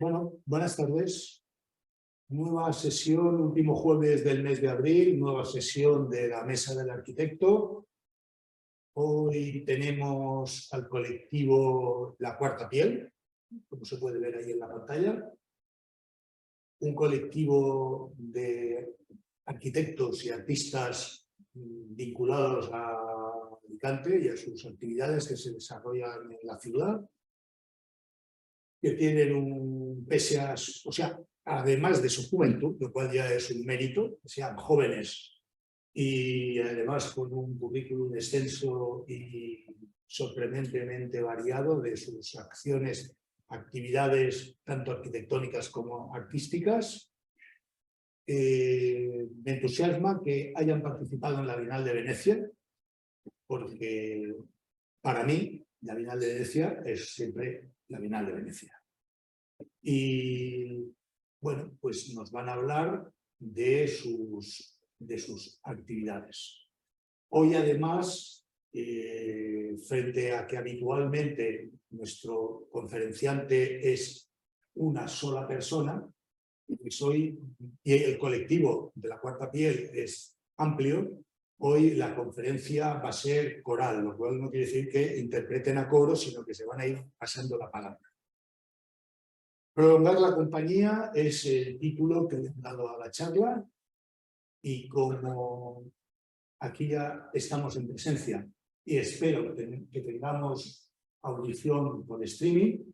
Bueno, buenas tardes. Nueva sesión, último jueves del mes de abril, nueva sesión de la Mesa del Arquitecto. Hoy tenemos al colectivo La Cuarta Piel, como se puede ver ahí en la pantalla. Un colectivo de arquitectos y artistas vinculados a Alicante y a sus actividades que se desarrollan en la ciudad, que tienen además de su juventud, lo cual ya es un mérito, que sean jóvenes y además con un currículum extenso y sorprendentemente variado de sus acciones, actividades tanto arquitectónicas como artísticas. Me entusiasma que hayan participado en la Bienal de Venecia, porque para mí la Bienal de Venecia es siempre la Bienal de Venecia. Y bueno, pues nos van a hablar de sus actividades. Hoy además, frente a que habitualmente nuestro conferenciante es una sola persona, y el colectivo de La Cuarta Piel es amplio, hoy la conferencia va a ser coral, lo cual no quiere decir que interpreten a coro, sino que se van a ir pasando la palabra. Prolongar la compañía es el título que le han dado a la charla, y como aquí ya estamos en presencia y espero que tengamos audición por streaming,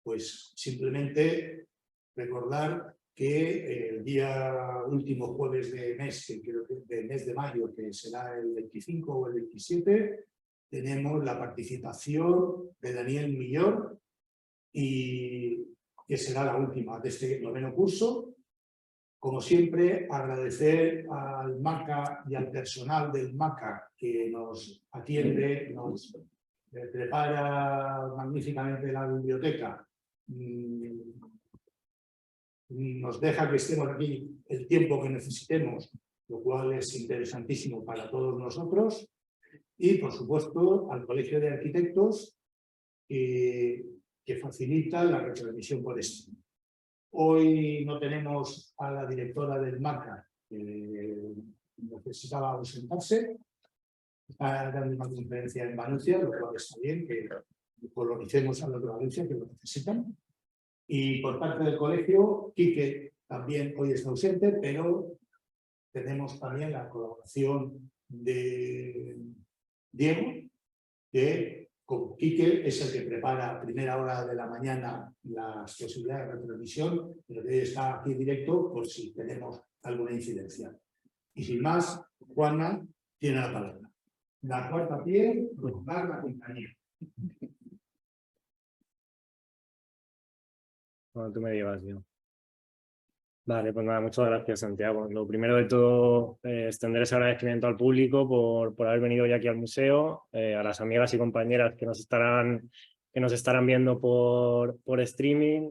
pues simplemente recordar que el día último jueves de mes, que creo que del mes de mayo, que será el 25 o el 27, tenemos la participación de Daniel Millor, y que será la última de este noveno curso. Como siempre, agradecer al MACA y al personal del MACA que nos atiende, nos prepara magníficamente la biblioteca, nos deja que estemos aquí el tiempo que necesitemos, lo cual es interesantísimo para todos nosotros, y por supuesto al Colegio de Arquitectos que facilita la retransmisión por streaming. Hoy no tenemos a la directora del MACA, que necesitaba ausentarse. Está dando una conferencia en Valencia, lo cual está bien, que coloricemos a los de Valencia que lo necesitan. Y por parte del colegio, Quique también hoy está ausente, pero tenemos también la colaboración de Diego, que con Quique es el que prepara a primera hora de la mañana las posibilidades de retransmisión, pero que está aquí directo por si tenemos alguna incidencia. Y sin más, Juana tiene la palabra. La Cuarta Piel, prolongar la compañía. Bueno, tú me digas, yo. Vale, pues nada, muchas gracias, Santiago. Lo primero de todo, extender ese agradecimiento al público por haber venido hoy aquí al museo, a las amigas y compañeras que nos estarán viendo por streaming,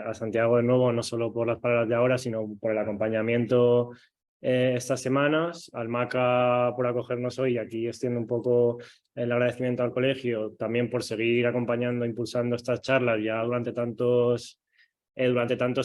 a Santiago de nuevo, no solo por las palabras de ahora, sino por el acompañamiento estas semanas, al MACA por acogernos hoy, y aquí extiendo un poco el agradecimiento al colegio, también por seguir acompañando, impulsando estas charlas ya durante tantos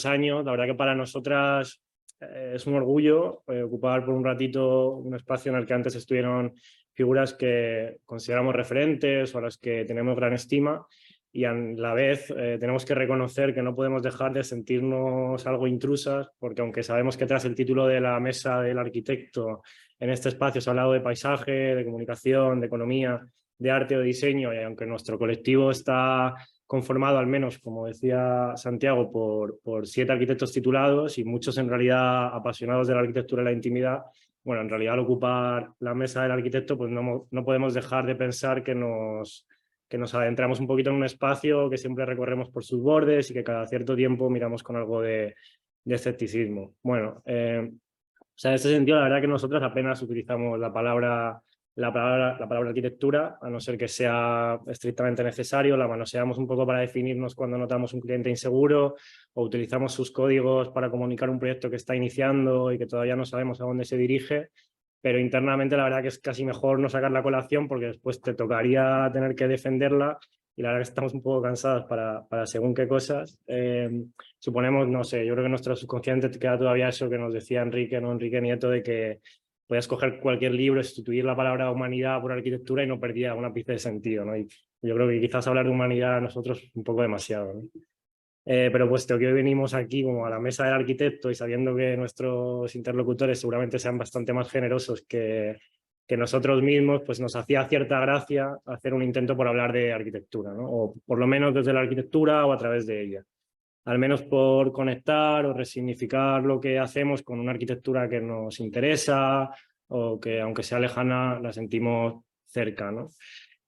años. La verdad que para nosotras es un orgullo ocupar por un ratito un espacio en el que antes estuvieron figuras que consideramos referentes o a las que tenemos gran estima, y a la vez tenemos que reconocer que no podemos dejar de sentirnos algo intrusas, porque aunque sabemos que tras el título de la Mesa del Arquitecto en este espacio se ha hablado de paisaje, de comunicación, de economía, de arte o de diseño, y aunque nuestro colectivo está conformado, al menos, como decía Santiago, por 7 arquitectos titulados y muchos en realidad apasionados de la arquitectura y la intimidad, bueno, en realidad al ocupar la Mesa del Arquitecto, pues no podemos dejar de pensar que nos adentramos un poquito en un espacio que siempre recorremos por sus bordes y que cada cierto tiempo miramos con algo de escepticismo. Bueno, en ese sentido, la verdad que nosotros apenas utilizamos la palabra arquitectura, a no ser que sea estrictamente necesario. La manoseamos un poco para definirnos cuando notamos un cliente inseguro, o utilizamos sus códigos para comunicar un proyecto que está iniciando y que todavía no sabemos a dónde se dirige, pero internamente la verdad que es casi mejor no sacar la colación, porque después te tocaría tener que defenderla y la verdad que estamos un poco cansados para según qué cosas. Suponemos, no sé, yo creo que nuestro subconsciente queda todavía eso que nos decía Enrique Nieto, de que podías coger cualquier libro, sustituir la palabra humanidad por arquitectura y no perdía una pizca de sentido, ¿no? Y yo creo que quizás hablar de humanidad a nosotros un poco demasiado, ¿no? Pero puesto que hoy venimos aquí como a la mesa del arquitecto y sabiendo que nuestros interlocutores seguramente sean bastante más generosos que nosotros mismos, pues nos hacía cierta gracia hacer un intento por hablar de arquitectura, ¿no? O por lo menos desde la arquitectura o a través de ella. Al menos por conectar o resignificar lo que hacemos con una arquitectura que nos interesa o que aunque sea lejana la sentimos cerca, ¿no?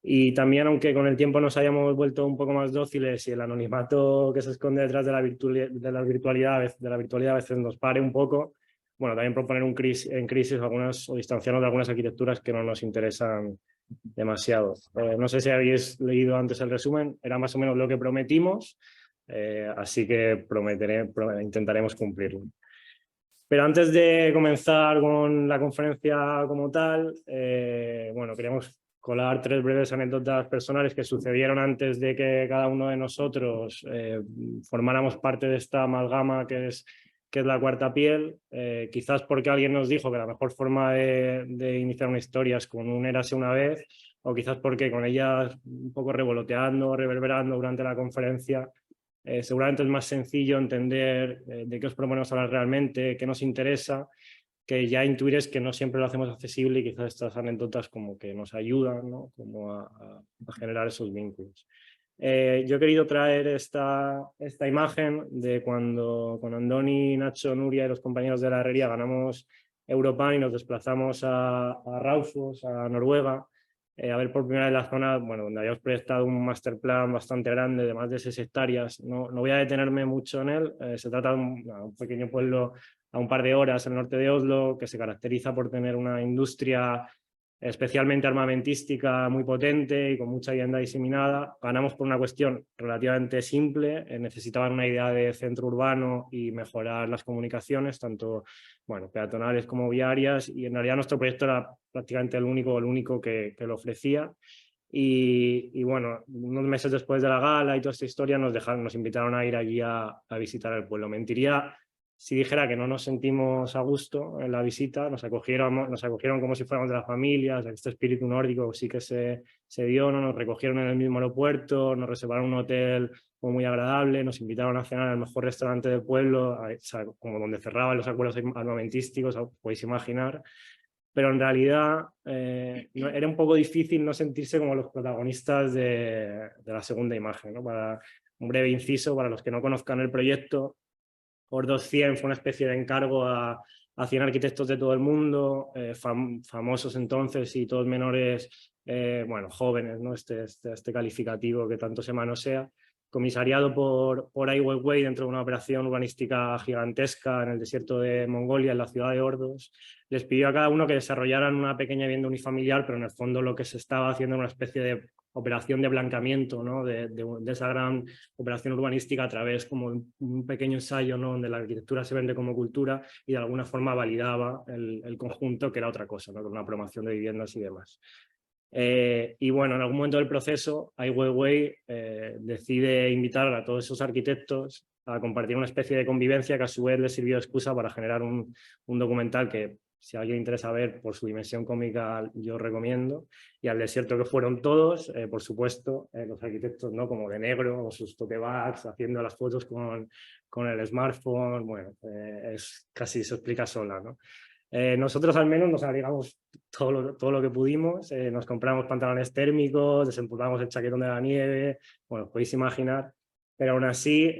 Y también, aunque con el tiempo nos hayamos vuelto un poco más dóciles y el anonimato que se esconde detrás de la virtualidad a veces nos pare un poco, bueno, también proponer en crisis algunas, o distanciarnos de algunas arquitecturas que no nos interesan demasiado. No sé si habéis leído antes el resumen, era más o menos lo que prometimos, así que intentaremos cumplirlo. Pero antes de comenzar con la conferencia como tal, bueno, queremos colar 3 breves anécdotas personales que sucedieron antes de que cada uno de nosotros formáramos parte de esta amalgama que es la cuarta piel, quizás porque alguien nos dijo que la mejor forma de iniciar una historia es con un érase una vez, o quizás porque con ellas un poco revoloteando, reverberando durante la conferencia, seguramente es más sencillo entender de qué os proponemos hablar realmente, qué nos interesa, que ya intuir es que no siempre lo hacemos accesible y quizás estas anécdotas como que nos ayudan, ¿no? Como a generar esos vínculos. Yo he querido traer esta imagen de cuando con Andoni, Nacho, Nuria y los compañeros de la herrería ganamos Europan y nos desplazamos a Raufoss, a Noruega, a ver por primera vez la zona, bueno, donde habíamos proyectado un master plan bastante grande de más de 6 hectáreas. No voy a detenerme mucho en él, se trata de un pequeño pueblo a un par de horas al norte de Oslo, que se caracteriza por tener una industria especialmente armamentística muy potente y con mucha vivienda diseminada. Ganamos por una cuestión relativamente simple, necesitaban una idea de centro urbano y mejorar las comunicaciones, tanto bueno, peatonales como viarias, y en realidad nuestro proyecto era prácticamente el único que lo ofrecía. Y bueno, unos meses después de la gala y toda esta historia nos invitaron a ir allí a visitar el pueblo. Mentiría si dijera que no nos sentimos a gusto en la visita, nos acogieron como si fuéramos de la familia, o sea, este espíritu nórdico sí que se dio, ¿no? Nos recogieron en el mismo aeropuerto, nos reservaron un hotel muy agradable, nos invitaron a cenar al mejor restaurante del pueblo, o sea, como donde cerraban los acuerdos armamentísticos, podéis imaginar. Pero en realidad era un poco difícil no sentirse como los protagonistas de la segunda imagen, ¿no? Para un breve inciso, para los que no conozcan el proyecto, Ordos 100 fue una especie de encargo a 100 arquitectos de todo el mundo, famosos entonces y todos menores, bueno, jóvenes, ¿no? Este calificativo que tanto se manosea, comisariado por Ai Weiwei dentro de una operación urbanística gigantesca en el desierto de Mongolia, en la ciudad de Ordos. Les pidió a cada uno que desarrollaran una pequeña vivienda unifamiliar, pero en el fondo lo que se estaba haciendo era una especie de operación de blancamiento, ¿no? de esa gran operación urbanística a través como un pequeño ensayo, ¿no? Donde la arquitectura se vende como cultura y de alguna forma validaba el conjunto, que era otra cosa, ¿no? Con una promoción de viviendas y demás. Y bueno, en algún momento del proceso, Ai Weiwei decide invitar a todos esos arquitectos a compartir una especie de convivencia que a su vez les sirvió de excusa para generar un documental que, si a alguien interesa ver por su dimensión cómica, yo recomiendo. Y al desierto que fueron todos, por supuesto, los arquitectos, ¿no? Como de negro, con sus tote bags, haciendo las fotos con el smartphone, bueno, casi se explica sola, ¿no? Nosotros al menos nos abrigamos todo lo que pudimos, nos compramos pantalones térmicos, desempolvamos el chaquetón de la nieve, bueno, podéis imaginar, pero aún así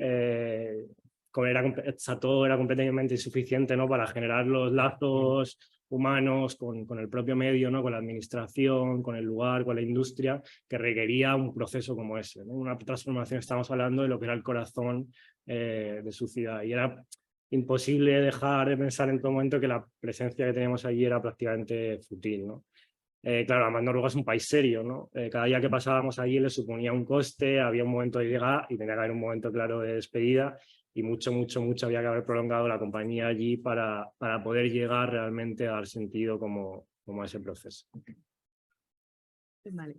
todo era completamente insuficiente, ¿no? Para generar los lazos humanos con el propio medio, ¿no? Con la administración, con el lugar, con la industria, que requería un proceso como ese, ¿no? Una transformación, estamos hablando de lo que era el corazón de su ciudad, y era imposible dejar de pensar en todo momento que la presencia que teníamos allí era prácticamente fútil, ¿no? Claro, además Noruega es un país serio, ¿no? Cada día que pasábamos allí le suponía un coste, había un momento de llegada y tenía que haber un momento claro de despedida, y mucho había que haber prolongado la compañía allí para poder llegar realmente a dar sentido como a ese proceso. Vale.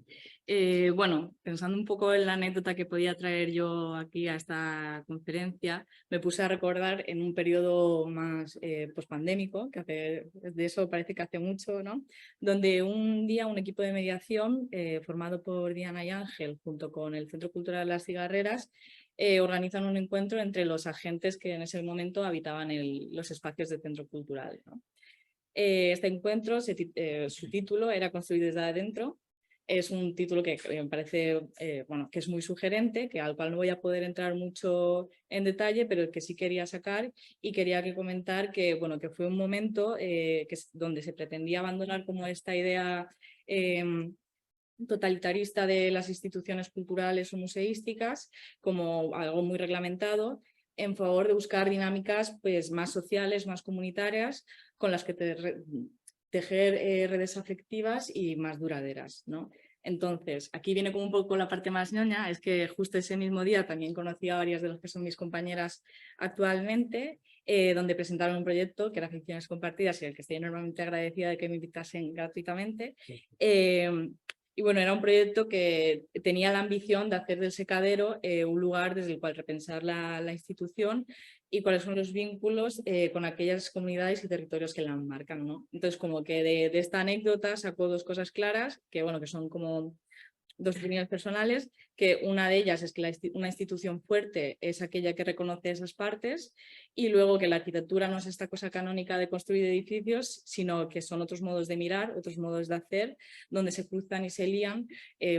Bueno, pensando un poco en la anécdota que podía traer yo aquí a esta conferencia, me puse a recordar en un periodo más pospandémico, que de eso parece que hace mucho, ¿no? Donde un día un equipo de mediación formado por Diana y Ángel junto con el Centro Cultural Las Cigarreras organizan un encuentro entre los agentes que en ese momento habitaban los espacios del centro cultural, ¿no? Este encuentro, su título era Construir desde adentro. Es un título que me parece bueno, que es muy sugerente, al cual no voy a poder entrar mucho en detalle, pero que sí quería sacar y quería comentar que, bueno, que fue un momento donde se pretendía abandonar como esta idea totalitarista de las instituciones culturales o museísticas como algo muy reglamentado, en favor de buscar dinámicas pues, más sociales, más comunitarias, con las que tejer redes afectivas y más duraderas, ¿no? Entonces, aquí viene como un poco la parte más ñoña, es que justo ese mismo día también conocí a varias de las que son mis compañeras actualmente, donde presentaron un proyecto que era Ficciones Compartidas y al que estoy enormemente agradecida de que me invitasen gratuitamente. Y bueno, era un proyecto que tenía la ambición de hacer del Secadero un lugar desde el cual repensar la institución y cuáles son los vínculos con aquellas comunidades y territorios que la enmarcan, ¿no? Entonces, como que de esta anécdota saco dos cosas claras, que bueno, que son como dos opiniones personales, que una de ellas es que una institución fuerte es aquella que reconoce esas partes y luego que la arquitectura no es esta cosa canónica de construir edificios, sino que son otros modos de mirar, otros modos de hacer, donde se cruzan y se lían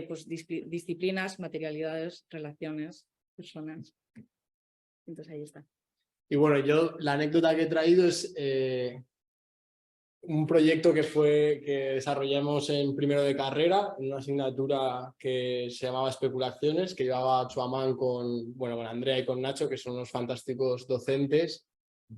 pues, disciplinas, materialidades, relaciones, personas. Entonces ahí está. Y bueno, yo la anécdota que he traído es un proyecto que desarrollamos en primero de carrera, en una asignatura que se llamaba Especulaciones, que llevaba Chuamán con Andrea y con Nacho, que son unos fantásticos docentes.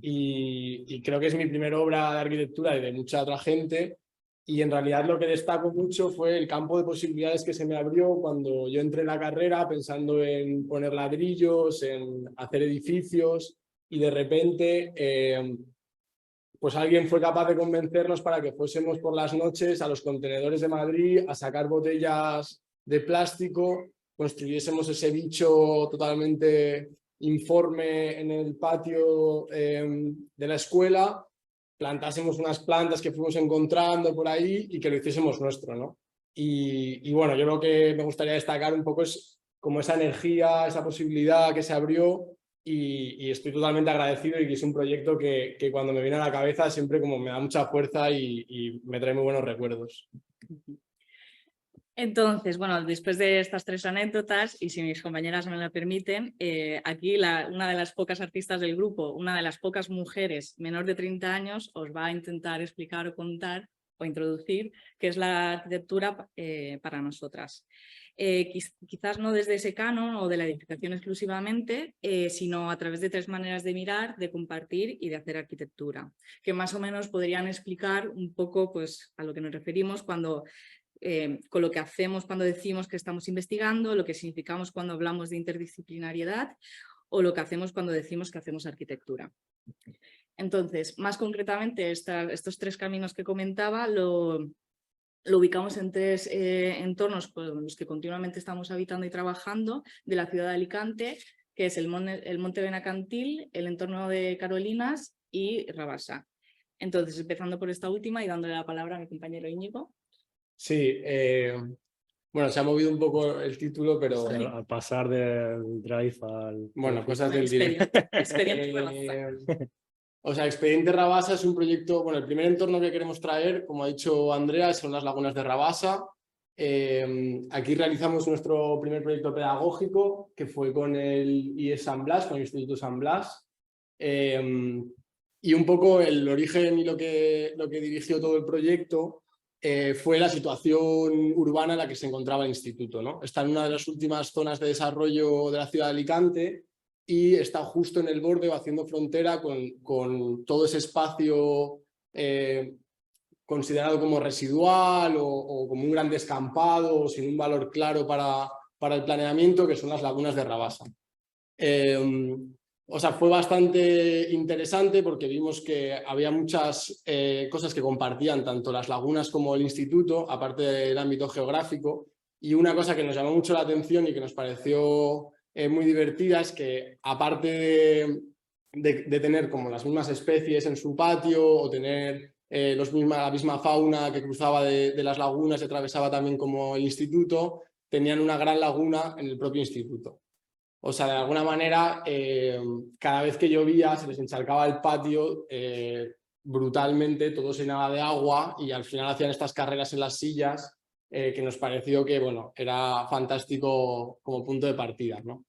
Y creo que es mi primera obra de arquitectura y de mucha otra gente. Y en realidad lo que destaco mucho fue el campo de posibilidades que se me abrió cuando yo entré en la carrera pensando en poner ladrillos, en hacer edificios y de repente pues alguien fue capaz de convencernos para que fuésemos por las noches a los contenedores de Madrid a sacar botellas de plástico, construyésemos ese bicho totalmente informe en el patio de la escuela, plantásemos unas plantas que fuimos encontrando por ahí y que lo hiciésemos nuestro, ¿no? Y bueno, yo lo que me gustaría destacar un poco es como esa energía, esa posibilidad que se abrió. Y estoy totalmente agradecido y que es un proyecto que cuando me viene a la cabeza siempre como me da mucha fuerza y me trae muy buenos recuerdos. Entonces, bueno, después de estas tres anécdotas, y si mis compañeras me lo permiten, aquí una de las pocas artistas del grupo, una de las pocas mujeres menor de 30 años, os va a intentar explicar o contar o introducir qué es la arquitectura para nosotras. Quizás no desde ese canon o de la edificación exclusivamente, sino a través de tres maneras de mirar, de compartir y de hacer arquitectura, que más o menos podrían explicar un poco pues, a lo que nos referimos cuando con lo que hacemos cuando decimos que estamos investigando, lo que significamos cuando hablamos de interdisciplinariedad o lo que hacemos cuando decimos que hacemos arquitectura. Entonces, más concretamente, estos tres caminos que comentaba lo ubicamos en tres entornos con los que continuamente estamos habitando y trabajando de la ciudad de Alicante, que es el Monte Benacantil, el entorno de Carolinas y Rabasa. Entonces, empezando por esta última y dándole la palabra a mi compañero Íñigo. Sí, bueno, se ha movido un poco el título, pero... Sí, al pasar del drive al... Bueno, cosas del directo. O sea, Expediente Rabasa es un proyecto, bueno, el primer entorno que queremos traer, como ha dicho Andrea, son las lagunas de Rabasa. Aquí realizamos nuestro primer proyecto pedagógico, que fue con el IES San Blas, con el Instituto San Blas. Y un poco el origen y lo que dirigió todo el proyecto fue la situación urbana en la que se encontraba el instituto, ¿no? Está en una de las últimas zonas de desarrollo de la ciudad de Alicante y está justo en el borde o haciendo frontera con todo ese espacio considerado como residual o como un gran descampado o sin un valor claro para el planeamiento, que son las lagunas de Rabasa. O sea, fue bastante interesante porque vimos que había muchas cosas que compartían tanto las lagunas como el instituto, aparte del ámbito geográfico. Y una cosa que nos llamó mucho la atención y que nos pareció muy divertida es que, aparte de tener como las mismas especies en su patio o tener la misma fauna que cruzaba de las lagunas y atravesaba también como el instituto, tenían una gran laguna en el propio instituto. O sea, de alguna manera, cada vez que llovía se les encharcaba el patio brutalmente, todo se llenaba de agua y al final hacían estas carreras en las sillas que nos pareció que, bueno, era fantástico como punto de partida, ¿no?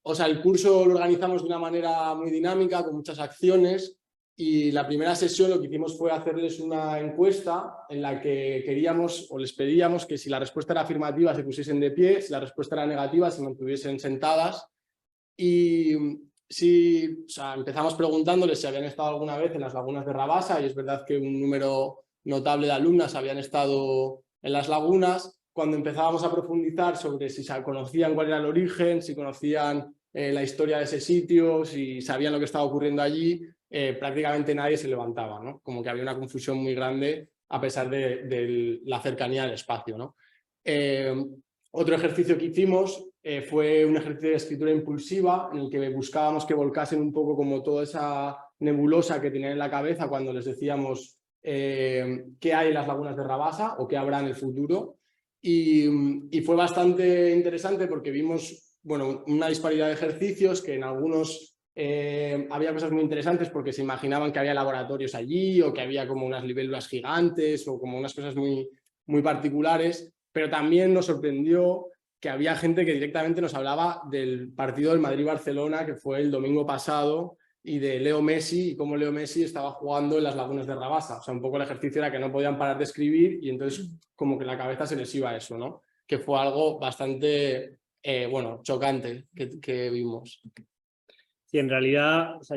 O sea, el curso lo organizamos de una manera muy dinámica, con muchas acciones, y la primera sesión lo que hicimos fue hacerles una encuesta en la que queríamos o les pedíamos que si la respuesta era afirmativa se pusiesen de pie, si la respuesta era negativa se mantuviesen sentadas. Y o sea, empezamos preguntándoles si habían estado alguna vez en las lagunas de Rabasa, y es verdad que un número notable de alumnas habían estado en las lagunas. Cuando empezábamos a profundizar sobre si conocían cuál era el origen, si conocían la historia de ese sitio, si sabían lo que estaba ocurriendo allí, prácticamente nadie se levantaba, ¿no? Como que había una confusión muy grande a pesar de la cercanía al espacio, ¿no? Otro ejercicio que hicimos fue un ejercicio de escritura impulsiva en el que buscábamos que volcasen un poco como toda esa nebulosa que tenían en la cabeza cuando les decíamos qué hay en las lagunas de Rabasa o qué habrá en el futuro. Y fue bastante interesante porque vimos, bueno, una disparidad de ejercicios que en algunos había cosas muy interesantes porque se imaginaban que había laboratorios allí o que había como unas libélulas gigantes o como unas cosas muy, muy particulares, pero también nos sorprendió que había gente que directamente nos hablaba del partido del Madrid-Barcelona que fue el domingo pasado y de Leo Messi y cómo Leo Messi estaba jugando en las lagunas de Rabasa. O sea, un poco el ejercicio era que no podían parar de escribir y entonces como que la cabeza se les iba eso, ¿no? Que fue algo bastante, bueno, chocante que vimos. Y en realidad, o sea,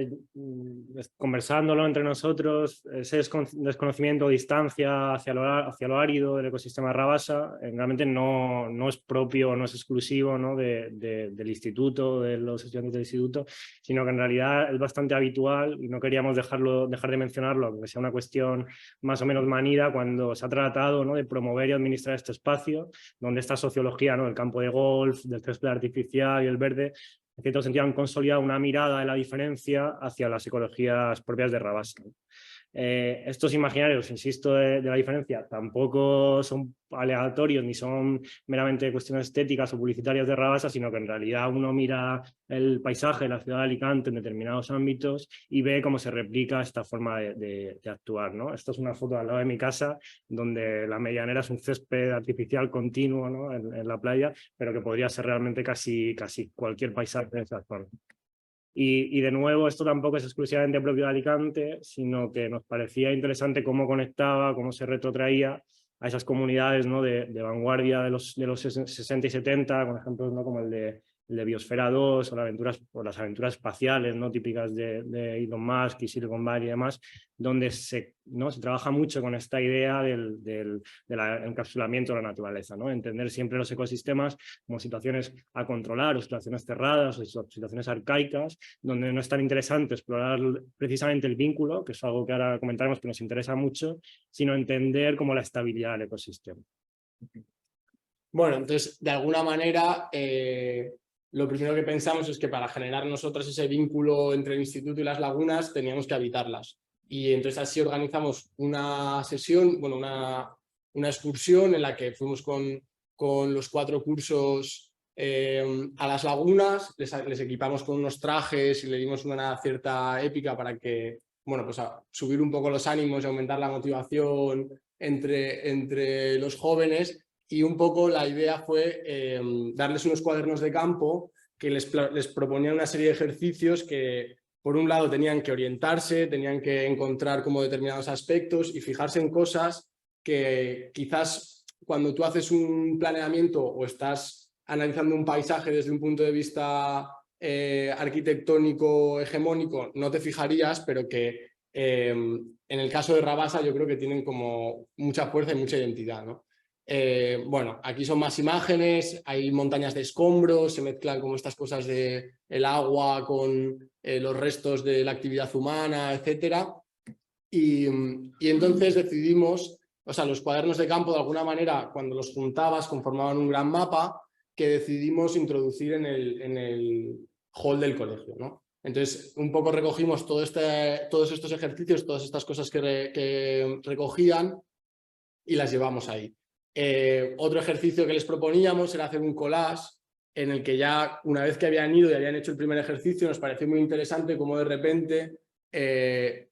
conversándolo entre nosotros, ese desconocimiento o distancia hacia lo árido del ecosistema Rabasa realmente no es propio, no es exclusivo, ¿no? del instituto, de los estudiantes del instituto, sino que en realidad es bastante habitual y no queríamos dejar de mencionarlo, aunque sea una cuestión más o menos manida, cuando se ha tratado, ¿no? de promover y administrar este espacio, donde esta sociología, ¿no? del campo de golf, del césped artificial y el verde, en cierto sentido han consolidado una mirada de la diferencia hacia las ecologías propias de Rabasa. Estos imaginarios, insisto, de la diferencia tampoco son aleatorios ni son meramente cuestiones estéticas o publicitarias de Rabasa, sino que en realidad uno mira el paisaje de la ciudad de Alicante en determinados ámbitos y ve cómo se replica esta forma de actuar, ¿no? Esto es una foto al lado de mi casa, donde la medianera es un césped artificial continuo, ¿no? en la playa, pero que podría ser realmente casi cualquier paisaje de esa zona. Y de nuevo, esto tampoco es exclusivamente propio de Alicante, sino que nos parecía interesante cómo conectaba, cómo se retrotraía a esas comunidades, ¿no? de vanguardia de los 60 y 70, con ejemplos, ¿no? como el de Biosfera 2 o las aventuras espaciales, ¿no? típicas de Elon Musk y Silicon Valley y demás, donde se trabaja mucho con esta idea del encapsulamiento de la naturaleza, ¿no? Entender siempre los ecosistemas como situaciones a controlar o situaciones cerradas o situaciones arcaicas, donde no es tan interesante explorar precisamente el vínculo, que es algo que ahora comentaremos que nos interesa mucho, sino entender como la estabilidad del ecosistema. Bueno, entonces, de alguna manera, lo primero que pensamos es que para generar nosotros ese vínculo entre el instituto y las lagunas teníamos que habitarlas. Y entonces así organizamos una sesión, bueno, una excursión en la que fuimos con los 4 cursos a las lagunas, les equipamos con unos trajes y le dimos una cierta épica para que, bueno, pues a subir un poco los ánimos y aumentar la motivación entre los jóvenes. Y un poco la idea fue darles unos cuadernos de campo que les proponían una serie de ejercicios que, por un lado, tenían que orientarse, tenían que encontrar como determinados aspectos y fijarse en cosas que quizás cuando tú haces un planeamiento o estás analizando un paisaje desde un punto de vista arquitectónico hegemónico no te fijarías, pero que en el caso de Rabasa yo creo que tienen como mucha fuerza y mucha identidad, ¿no? Bueno, aquí son más imágenes, hay montañas de escombros, se mezclan como estas cosas de el agua con los restos de la actividad humana, etcétera. Y entonces decidimos, o sea, los cuadernos de campo de alguna manera, cuando los juntabas, conformaban un gran mapa que decidimos introducir en el hall del colegio, ¿no? Entonces, un poco recogimos todos estos ejercicios, todas estas cosas que recogían y las llevamos ahí. Otro ejercicio que les proponíamos era hacer un collage en el que ya una vez que habían ido y habían hecho el primer ejercicio, nos pareció muy interesante cómo de repente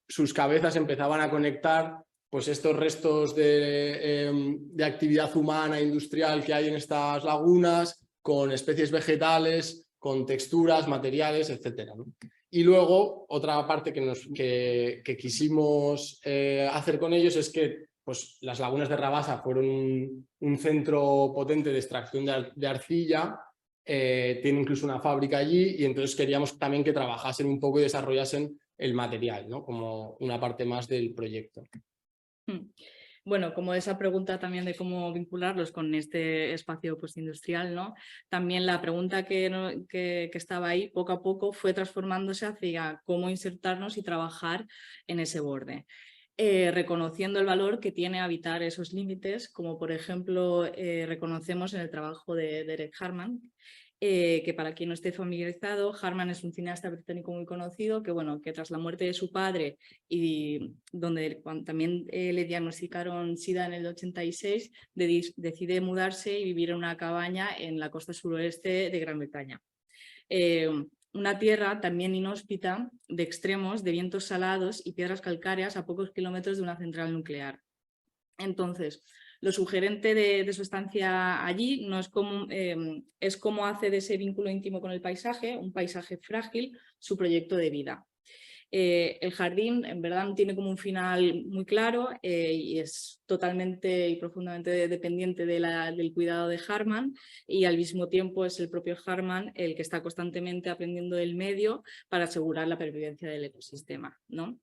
sus cabezas empezaban a conectar pues estos restos de actividad humana industrial que hay en estas lagunas con especies vegetales, con texturas, materiales, etc., ¿no? Y luego otra parte que quisimos hacer con ellos es que pues, las lagunas de Rabasa fueron un centro potente de extracción de arcilla, tiene incluso una fábrica allí y entonces queríamos también que trabajasen un poco y desarrollasen el material, ¿no? Como una parte más del proyecto. Bueno, como esa pregunta también de cómo vincularlos con este espacio postindustrial, ¿no? También la pregunta que estaba ahí poco a poco fue transformándose hacia cómo insertarnos y trabajar en ese borde. Reconociendo el valor que tiene habitar esos límites, como por ejemplo reconocemos en el trabajo de Derek Harman, que para quien no esté familiarizado, Harman es un cineasta británico muy conocido que tras la muerte de su padre y donde también le diagnosticaron SIDA en el 86, decide mudarse y vivir en una cabaña en la costa suroeste de Gran Bretaña. Una tierra también inhóspita, de extremos, de vientos salados y piedras calcáreas a pocos kilómetros de una central nuclear. Entonces, lo sugerente de su estancia allí no es cómo hace de ese vínculo íntimo con el paisaje, un paisaje frágil, su proyecto de vida. El jardín en verdad no tiene como un final muy claro y es totalmente y profundamente dependiente del cuidado de Harman, y al mismo tiempo es el propio Harman el que está constantemente aprendiendo del medio para asegurar la pervivencia del ecosistema, ¿no?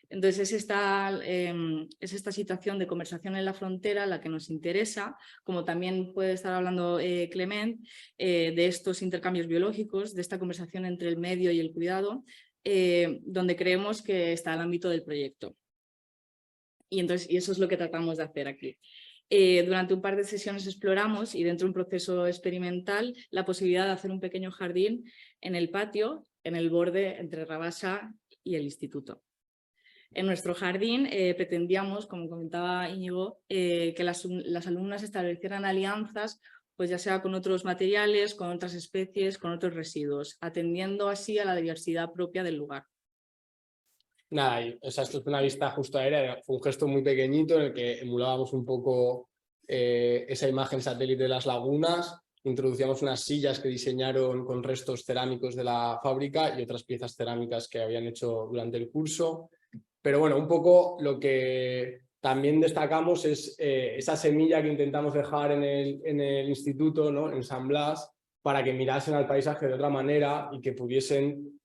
Entonces es esta situación de conversación en la frontera la que nos interesa, como también puede estar hablando Clement, de estos intercambios biológicos, de esta conversación entre el medio y el cuidado, donde creemos que está el ámbito del proyecto. Y eso es lo que tratamos de hacer aquí. Durante un par de sesiones exploramos, y dentro de un proceso experimental, la posibilidad de hacer un pequeño jardín en el patio, en el borde entre Rabasa y el instituto. En nuestro jardín pretendíamos, como comentaba Íñigo, que las alumnas establecieran alianzas, pues ya sea con otros materiales, con otras especies, con otros residuos, atendiendo así a la diversidad propia del lugar. Nada, esto es una vista justo aérea, fue un gesto muy pequeñito en el que emulábamos un poco esa imagen satélite de las lagunas, introducíamos unas sillas que diseñaron con restos cerámicos de la fábrica y otras piezas cerámicas que habían hecho durante el curso. Pero bueno, un poco lo que también destacamos es esa semilla que intentamos dejar en el instituto, ¿no? En San Blas, para que mirasen al paisaje de otra manera y que pudiesen,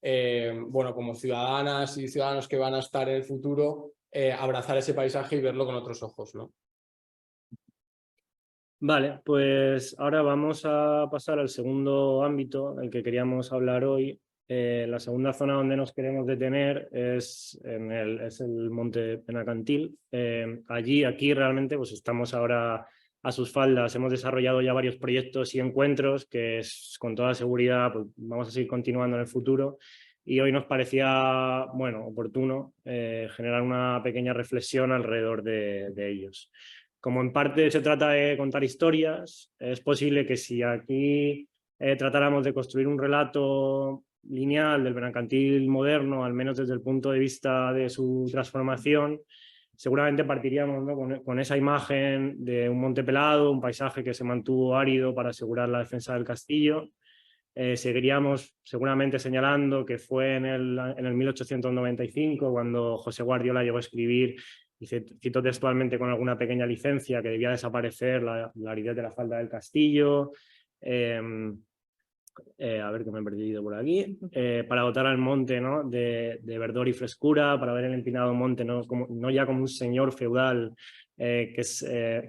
bueno, como ciudadanas y ciudadanos que van a estar en el futuro, abrazar ese paisaje y verlo con otros ojos, ¿no? Vale, pues ahora vamos a pasar al segundo ámbito del que queríamos hablar hoy. La segunda zona donde nos queremos detener es el Monte Benacantil. Aquí realmente pues estamos ahora a sus faldas. Hemos desarrollado ya varios proyectos y encuentros que con toda seguridad pues, vamos a seguir continuando en el futuro. Y hoy nos parecía oportuno generar una pequeña reflexión alrededor de ellos. Como en parte se trata de contar historias, es posible que si aquí tratáramos de construir un relato lineal del Benacantil moderno, al menos desde el punto de vista de su transformación, seguramente partiríamos, ¿no? con esa imagen de un monte pelado, un paisaje que se mantuvo árido para asegurar la defensa del castillo. Seguiríamos seguramente señalando que fue en el 1895 cuando José Guardiola llegó a escribir, y cito textualmente, con alguna pequeña licencia, que debía desaparecer la aridez de la falda del castillo. A ver que me he perdido por aquí, para dotar al monte, ¿no? de verdor y frescura, para ver el empinado monte no ya como un señor feudal que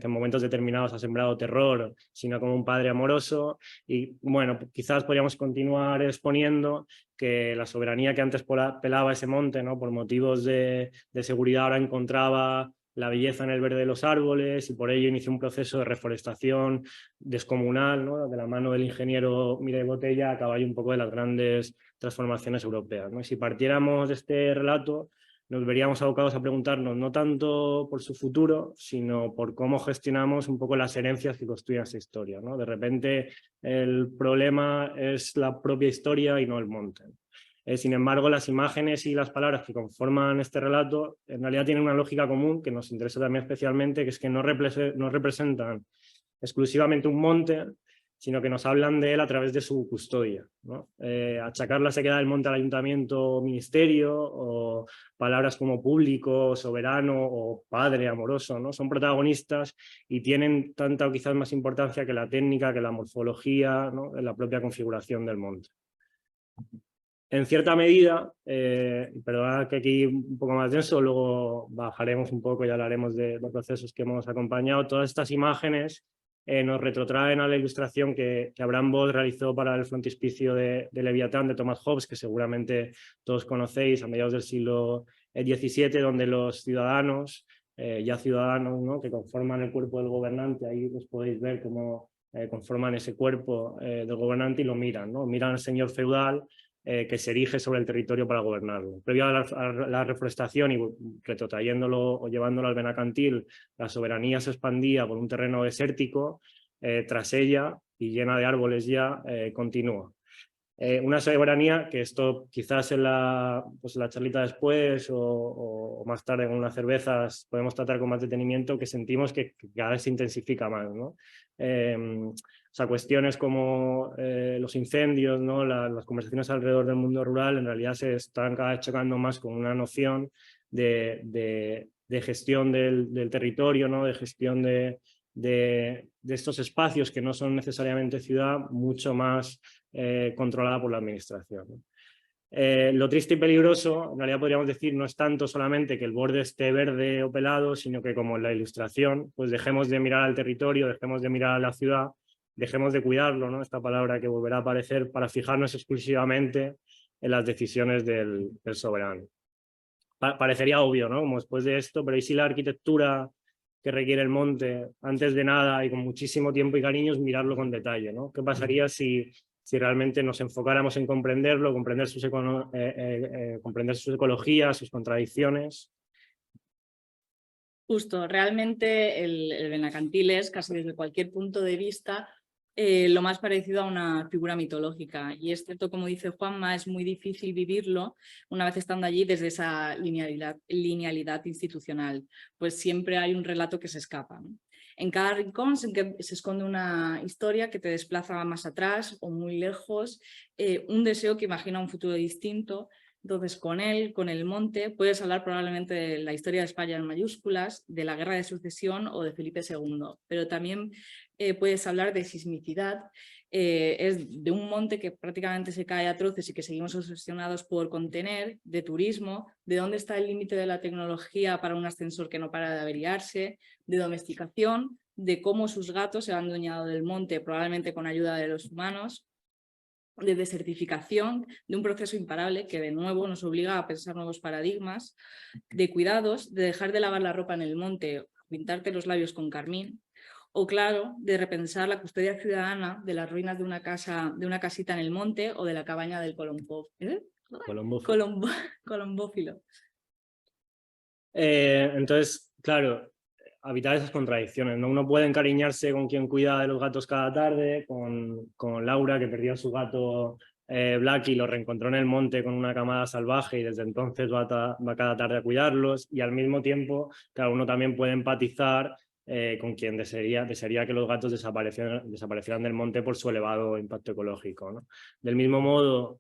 en momentos determinados ha sembrado terror, sino como un padre amoroso. Y bueno, quizás podríamos continuar exponiendo que la soberanía que antes pelaba ese monte, ¿no? Por motivos de seguridad, ahora encontraba la belleza en el verde de los árboles y por ello inició un proceso de reforestación descomunal, ¿no? De la mano del ingeniero Mireia Botella, a caballo un poco de las grandes transformaciones europeas, ¿no? Y si partiéramos de este relato, nos veríamos abocados a preguntarnos no tanto por su futuro, sino por cómo gestionamos un poco las herencias que construyen esa historia, ¿no? De repente el problema es la propia historia y no el monte. Sin embargo, las imágenes y las palabras que conforman este relato en realidad tienen una lógica común que nos interesa también especialmente, que es que no representan exclusivamente un monte, sino que nos hablan de él a través de su custodia, ¿no? Achacar la sequedad del monte al ayuntamiento, ministerio, o palabras como público, soberano o padre amoroso, ¿no? Son protagonistas y tienen tanta o quizás más importancia que la técnica, que la morfología, ¿no? En la propia configuración del monte. En cierta medida, perdonad que aquí un poco más denso, luego bajaremos un poco y hablaremos de los procesos que hemos acompañado. Todas estas imágenes nos retrotraen a la ilustración que Abraham Bosch realizó para el frontispicio de Leviatán de Thomas Hobbes, que seguramente todos conocéis, a mediados del siglo XVII, donde los ciudadanos, ya ciudadanos, ¿no? Que conforman el cuerpo del gobernante, ahí os podéis ver cómo conforman ese cuerpo del gobernante y lo miran, ¿no? Miran al señor feudal que se erige sobre el territorio para gobernarlo. Previo a la reforestación y retrotrayéndolo o llevándolo al Benacantil, la soberanía se expandía por un terreno desértico, tras ella, y llena de árboles ya, continúa. Una soberanía que esto quizás en la charlita después o más tarde con unas cervezas podemos tratar con más detenimiento, que sentimos que cada vez se intensifica más, ¿no? O sea, cuestiones como los incendios, ¿no? Las conversaciones alrededor del mundo rural en realidad se están cada vez chocando más con una noción de gestión del territorio, ¿no? De gestión de estos espacios que no son necesariamente ciudad, mucho más controlada por la administración, ¿no? Lo triste y peligroso, en realidad podríamos decir, no es tanto solamente que el borde esté verde o pelado, sino que como en la ilustración, pues dejemos de mirar al territorio, dejemos de mirar a la ciudad, dejemos de cuidarlo, ¿no? Esta palabra que volverá a aparecer, para fijarnos exclusivamente en las decisiones del soberano. Parecería obvio, ¿no? Como después de esto, pero ¿y si la arquitectura que requiere el monte, antes de nada y con muchísimo tiempo y cariño, es mirarlo con detalle, ¿no? ¿Qué pasaría si realmente nos enfocáramos en comprenderlo, comprender sus ecologías, sus contradicciones? Justo, realmente el Benacantil es, casi desde cualquier punto de vista, lo más parecido a una figura mitológica. Y es cierto, como dice Juanma, es muy difícil vivirlo una vez estando allí desde esa linealidad institucional. Pues siempre hay un relato que se escapa, ¿no? En cada rincón se esconde una historia que te desplaza más atrás o muy lejos, un deseo que imagina un futuro distinto. Entonces, con el monte, puedes hablar probablemente de la historia de España en mayúsculas, de la Guerra de Sucesión o de Felipe II, pero también puedes hablar de sismicidad, es de un monte que prácticamente se cae a troces y que seguimos obsesionados por contener, de turismo, de dónde está el límite de la tecnología para un ascensor que no para de averiarse, de domesticación, de cómo sus gatos se han adueñado del monte, probablemente con ayuda de los humanos, de desertificación, de un proceso imparable que de nuevo nos obliga a pensar nuevos paradigmas, de cuidados, de dejar de lavar la ropa en el monte, pintarte los labios con carmín, o claro, de repensar la custodia ciudadana de las ruinas de una casita en el monte o de la cabaña del colombófilo. Entonces, claro, evitar esas contradicciones, ¿no? Uno puede encariñarse con quien cuida de los gatos cada tarde, con Laura, que perdió a su gato Blacky, lo reencontró en el monte con una camada salvaje y desde entonces va cada tarde a cuidarlos, y al mismo tiempo, claro, uno también puede empatizar con quien desearía que los gatos desaparecieran del monte por su elevado impacto ecológico, ¿no? Del mismo modo,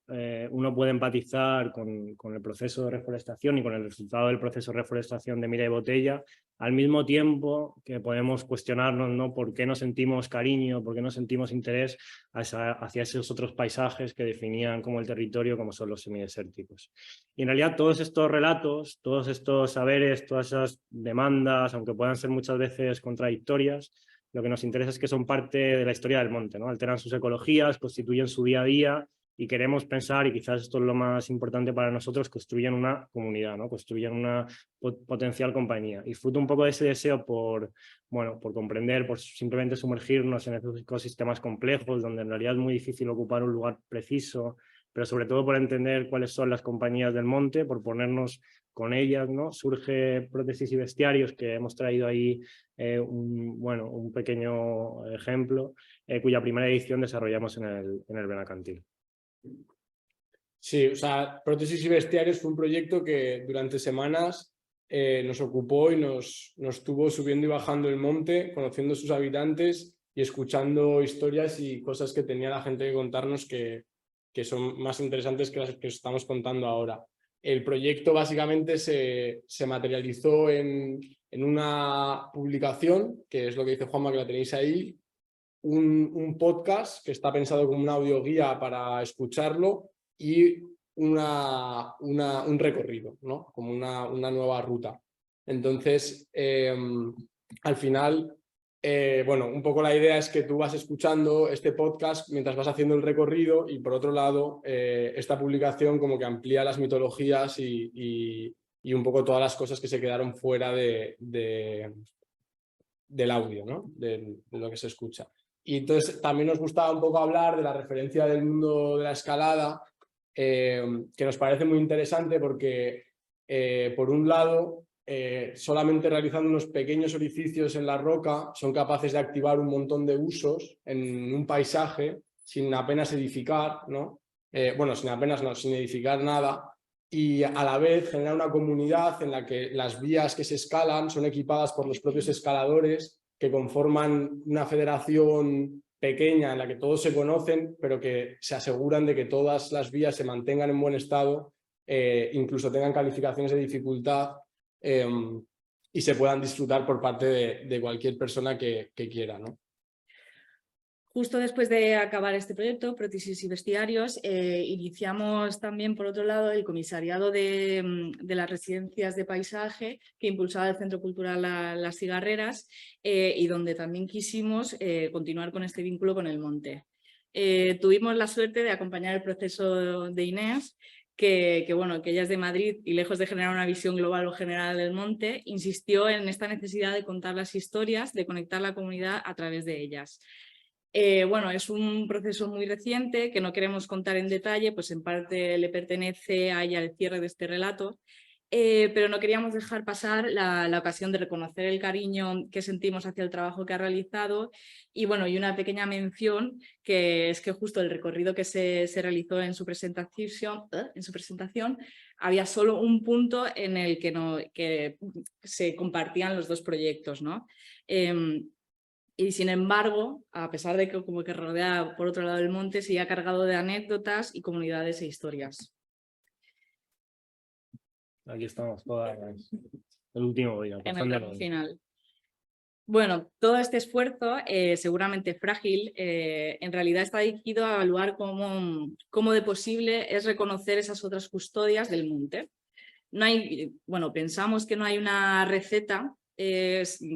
uno puede empatizar con el proceso de reforestación y con el resultado del proceso de reforestación de Mireia Botella, al mismo tiempo que podemos cuestionarnos, ¿no?, por qué no sentimos cariño, por qué no sentimos interés hacia esos otros paisajes que definían como el territorio, como son los semidesérticos. Y en realidad todos estos relatos, todos estos saberes, todas esas demandas, aunque puedan ser muchas veces contradictorias, lo que nos interesa es que son parte de la historia del monte, ¿no? Alteran sus ecologías, constituyen su día a día y queremos pensar, y quizás esto es lo más importante para nosotros, construyen una comunidad, ¿no? Construyen una potencial compañía. Y fruto un poco de ese deseo por, bueno, por comprender, por simplemente sumergirnos en esos ecosistemas complejos, donde en realidad es muy difícil ocupar un lugar preciso, pero sobre todo por entender cuáles son las compañías del monte, por ponernos con ellas, ¿no? Surge Prótesis y Bestiarios, que hemos traído ahí un pequeño ejemplo, cuya primera edición desarrollamos en el Benacantil. Sí, o sea, Prótesis y Bestiarios fue un proyecto que durante semanas nos ocupó y nos tuvo subiendo y bajando el monte, conociendo sus habitantes y escuchando historias y cosas que tenía la gente que contarnos que son más interesantes que las que os estamos contando ahora. El proyecto básicamente se materializó en una publicación, que es lo que dice Juanma, que la tenéis ahí, un podcast que está pensado como una audioguía para escucharlo y un recorrido, ¿no? Como una nueva ruta. Entonces, al final, bueno, un poco la idea es que tú vas escuchando este podcast mientras vas haciendo el recorrido y por otro lado, esta publicación como que amplía las mitologías y un poco todas las cosas que se quedaron fuera del audio, ¿no? De lo que se escucha. Y entonces también nos gustaba un poco hablar de la referencia del mundo de la escalada, que nos parece muy interesante porque, por un lado, solamente realizando unos pequeños orificios en la roca son capaces de activar un montón de usos en un paisaje sin apenas edificar, ¿no? Bueno, sin edificar nada, y a la vez generar una comunidad en la que las vías que se escalan son equipadas por los propios escaladores que conforman una federación pequeña en la que todos se conocen, pero que se aseguran de que todas las vías se mantengan en buen estado, incluso tengan calificaciones de dificultad y se puedan disfrutar por parte de cualquier persona que quiera, ¿no? Justo después de acabar este proyecto, Prótesis y Bestiarios, iniciamos también, por otro lado, el comisariado de las residencias de paisaje que impulsaba el Centro Cultural Las Cigarreras y donde también quisimos continuar con este vínculo con el monte. Tuvimos la suerte de acompañar el proceso de Inés, que ella es de Madrid y lejos de generar una visión global o general del monte, insistió en esta necesidad de contar las historias, de conectar la comunidad a través de ellas. Bueno, es un proceso muy reciente que no queremos contar en detalle, pues en parte le pertenece a ella el cierre de este relato, pero no queríamos dejar pasar la ocasión de reconocer el cariño que sentimos hacia el trabajo que ha realizado y bueno, y una pequeña mención que es que justo el recorrido que se realizó en su presentación había solo un punto en el que se compartían los dos proyectos, ¿no? Y sin embargo, a pesar de que como que rodea por otro lado del monte, sigue cargado de anécdotas y comunidades e historias. Aquí estamos todas. El último día. En el tramo final. Bueno, todo este esfuerzo, seguramente frágil, en realidad está dirigido a evaluar cómo de posible es reconocer esas otras custodias del monte. No hay, bueno, pensamos que no hay una receta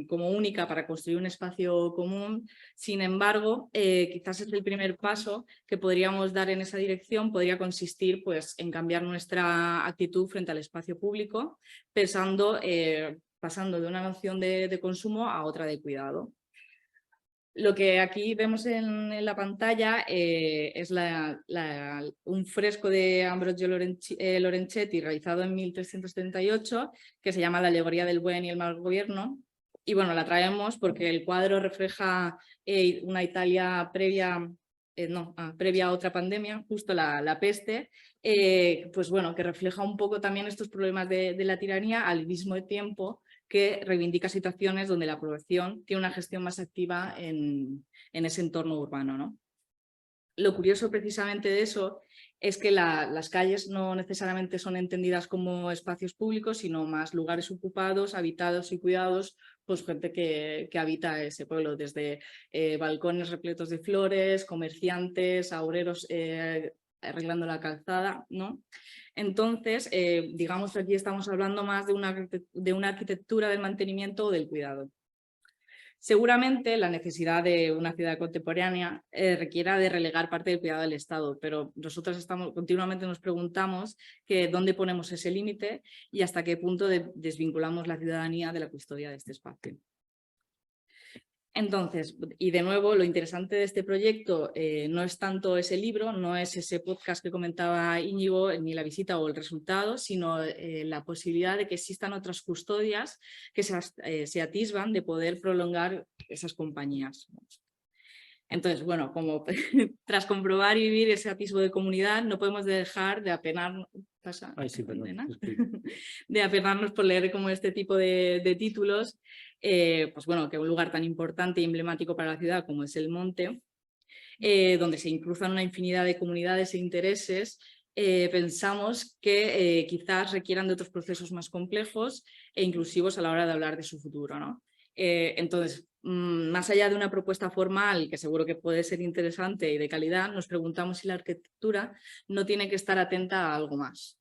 como única para construir un espacio común. Sin embargo, quizás es el primer paso que podríamos dar en esa dirección, podría consistir pues, en cambiar nuestra actitud frente al espacio público, pasando de una noción de consumo a otra de cuidado. Lo que aquí vemos en la pantalla es un fresco de Ambrogio Lorenzetti realizado en 1338 que se llama La alegoría del buen y el mal gobierno. Y bueno, la traemos porque el cuadro refleja una Italia previa a otra pandemia, justo la peste, pues bueno, que refleja un poco también estos problemas de la tiranía al mismo tiempo que reivindica situaciones donde la población tiene una gestión más activa en ese entorno urbano, ¿no? lo curioso precisamente de eso es que las calles no necesariamente son entendidas como espacios públicos, sino más lugares ocupados, habitados y cuidados, pues gente que habita ese pueblo, desde balcones repletos de flores, comerciantes, obreros arreglando la calzada, ¿no? Entonces, digamos que aquí estamos hablando más de una arquitectura del mantenimiento o del cuidado. Seguramente la necesidad de una ciudad contemporánea requiera de relegar parte del cuidado del Estado, pero nosotros continuamente nos preguntamos dónde ponemos ese límite y hasta qué punto desvinculamos la ciudadanía de la custodia de este espacio. Entonces, y de nuevo, lo interesante de este proyecto no es tanto ese libro, no es ese podcast que comentaba Íñigo, ni la visita o el resultado, sino la posibilidad de que existan otras custodias que se atisban de poder prolongar esas compañías. Entonces, bueno, como tras comprobar y vivir ese atisbo de comunidad, no podemos dejar de apenarnos, de apenarnos por leer como este tipo de títulos, pues bueno, que un lugar tan importante y emblemático para la ciudad como es el Monte, donde se cruzan una infinidad de comunidades e intereses, pensamos que quizás requieran de otros procesos más complejos e inclusivos a la hora de hablar de su futuro, ¿no? Entonces, más allá de una propuesta formal, que seguro que puede ser interesante y de calidad, nos preguntamos si la arquitectura no tiene que estar atenta a algo más.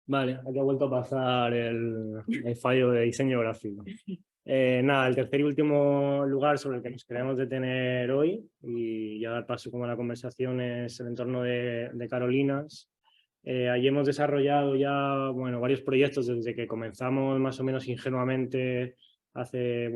Vale, aquí ha vuelto a pasar el fallo de diseño gráfico. Nada, el tercer y último lugar sobre el que nos queremos detener hoy y ya dar paso como a la conversación es el entorno de Carolinas. Allí hemos desarrollado ya varios proyectos desde que comenzamos más o menos ingenuamente hace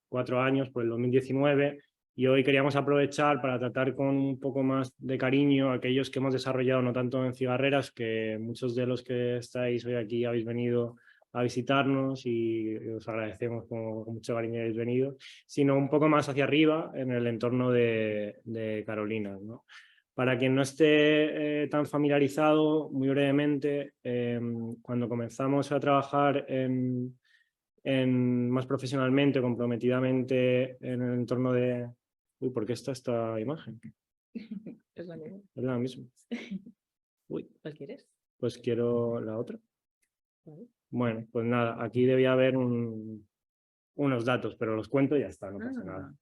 4 años, por el 2019, y hoy queríamos aprovechar para tratar con un poco más de cariño aquellos que hemos desarrollado no tanto en Cigarreras, que muchos de los que estáis hoy aquí habéis venido a visitarnos y os agradecemos con mucho cariño habéis venido, sino un poco más hacia arriba en el entorno de Carolinas, ¿no? Para quien no esté tan familiarizado, muy brevemente, cuando comenzamos a trabajar más profesionalmente, comprometidamente en el entorno de... Uy, ¿por qué está esta imagen? Es la misma. Es la misma. Uy. ¿Cuál quieres? Pues quiero la otra. Vale. Bueno, pues nada, aquí debía haber unos datos, pero los cuento y ya está, no pasa nada.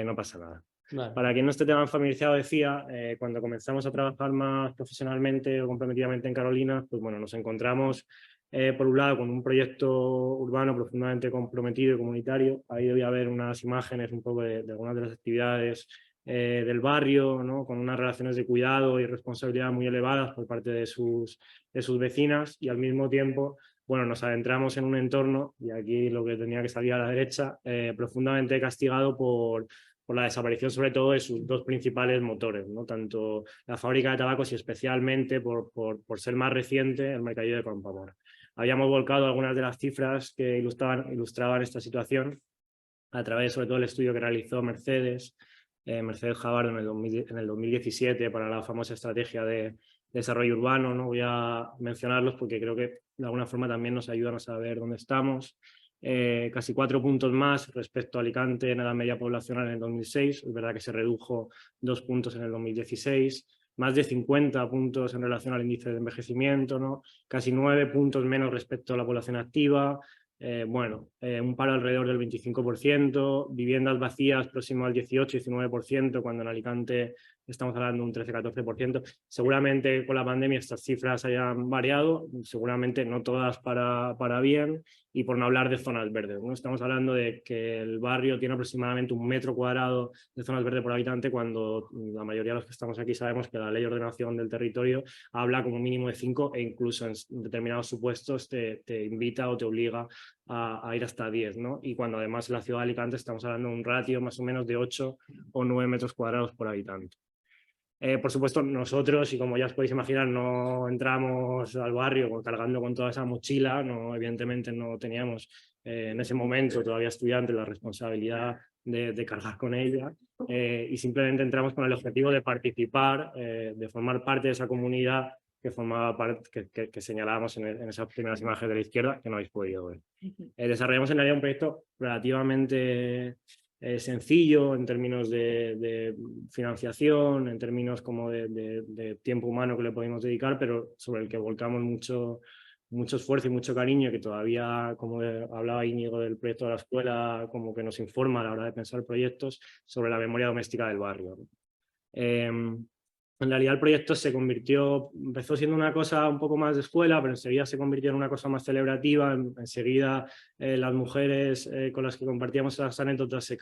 No pasa nada. Vale. Para quien no esté tan familiarizado, decía, cuando comenzamos a trabajar más profesionalmente o comprometidamente en Carolinas, pues bueno, nos encontramos por un lado con un proyecto urbano profundamente comprometido y comunitario. Ahí debía haber unas imágenes un poco de algunas de las actividades del barrio, ¿no? Con unas relaciones de cuidado y responsabilidad muy elevadas por parte de sus vecinas, y al mismo tiempo nos adentramos en un entorno, y aquí lo que tenía que salir a la derecha, profundamente castigado por la desaparición sobre todo de sus dos principales motores, ¿no? Tanto la fábrica de tabacos y especialmente por ser más reciente el mercadillo de Campoamor. Habíamos volcado algunas de las cifras que ilustraban esta situación a través sobre todo del estudio que realizó Mercedes Javardo en el 2017 para la famosa estrategia de desarrollo urbano. No voy a mencionarlos porque creo que de alguna forma también nos ayudan a saber dónde estamos. Casi 4 puntos más respecto a Alicante en la media poblacional en el 2006. Es verdad que se redujo 2 puntos en el 2016. Más de 50 puntos en relación al índice de envejecimiento, ¿no? Casi 9 puntos menos respecto a la población activa. Un paro alrededor del 25%, viviendas vacías próximo al 18-19%, cuando en Alicante estamos hablando de un 13-14%. Seguramente con la pandemia estas cifras hayan variado, seguramente no todas para bien, y por no hablar de zonas verdes, ¿no? Estamos hablando de que el barrio tiene aproximadamente 1 metro cuadrado de zonas verdes por habitante, cuando la mayoría de los que estamos aquí sabemos que la ley de ordenación del territorio habla como mínimo de 5, e incluso en determinados supuestos te invita o te obliga a ir hasta 10, ¿no? Y cuando además en la ciudad de Alicante estamos hablando de un ratio más o menos de 8 o 9 metros cuadrados por habitante. Por supuesto, nosotros, y como ya os podéis imaginar, no entramos al barrio cargando con toda esa mochila, no, evidentemente no teníamos en ese momento, todavía estudiantes, la responsabilidad de cargar con ella, y simplemente entramos con el objetivo de participar, de formar parte de esa comunidad que formaba parte, que señalábamos en esas primeras imágenes de la izquierda, que no habéis podido ver. Desarrollamos en realidad un proyecto relativamente sencillo en términos de financiación, en términos como de tiempo humano que le podemos dedicar, pero sobre el que volcamos mucho esfuerzo y mucho cariño, que todavía, como hablaba Íñigo del proyecto de la escuela, como que nos informa a la hora de pensar proyectos sobre la memoria doméstica del barrio. En realidad el proyecto empezó siendo una cosa un poco más de escuela, pero enseguida se convirtió en una cosa más celebrativa. Enseguida las mujeres con las que compartíamos esas anécdotas se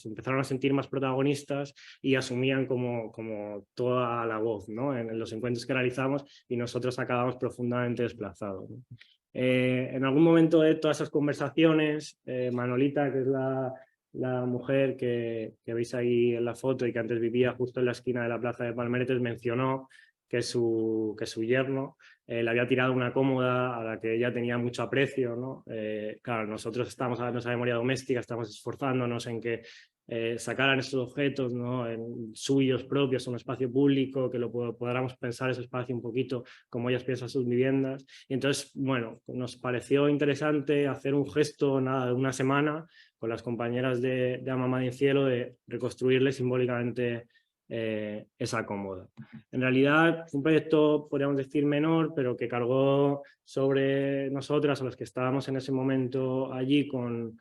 empezaron a sentir más protagonistas y asumían como toda la voz, ¿no? En los encuentros que realizamos, y nosotros acabamos profundamente desplazados, ¿no? En algún momento de todas esas conversaciones, Manolita, que es la mujer que veis ahí en la foto y que antes vivía justo en la esquina de la plaza de Palmeretes, mencionó que su yerno le había tirado una cómoda a la que ella tenía mucho aprecio, ¿no? Claro, nosotros estamos hablando de esa memoria doméstica, estamos esforzándonos en que sacaran esos objetos, ¿no? Suyos propios, un espacio público, que podamos pensar ese espacio un poquito como ellas piensan sus viviendas. Y entonces, bueno, nos pareció interesante hacer un gesto, nada, de una semana con las compañeras de A Mamá del Cielo, de reconstruirle simbólicamente esa cómoda. En realidad fue un proyecto, podríamos decir, menor, pero que cargó sobre nosotras, a los que estábamos en ese momento allí, con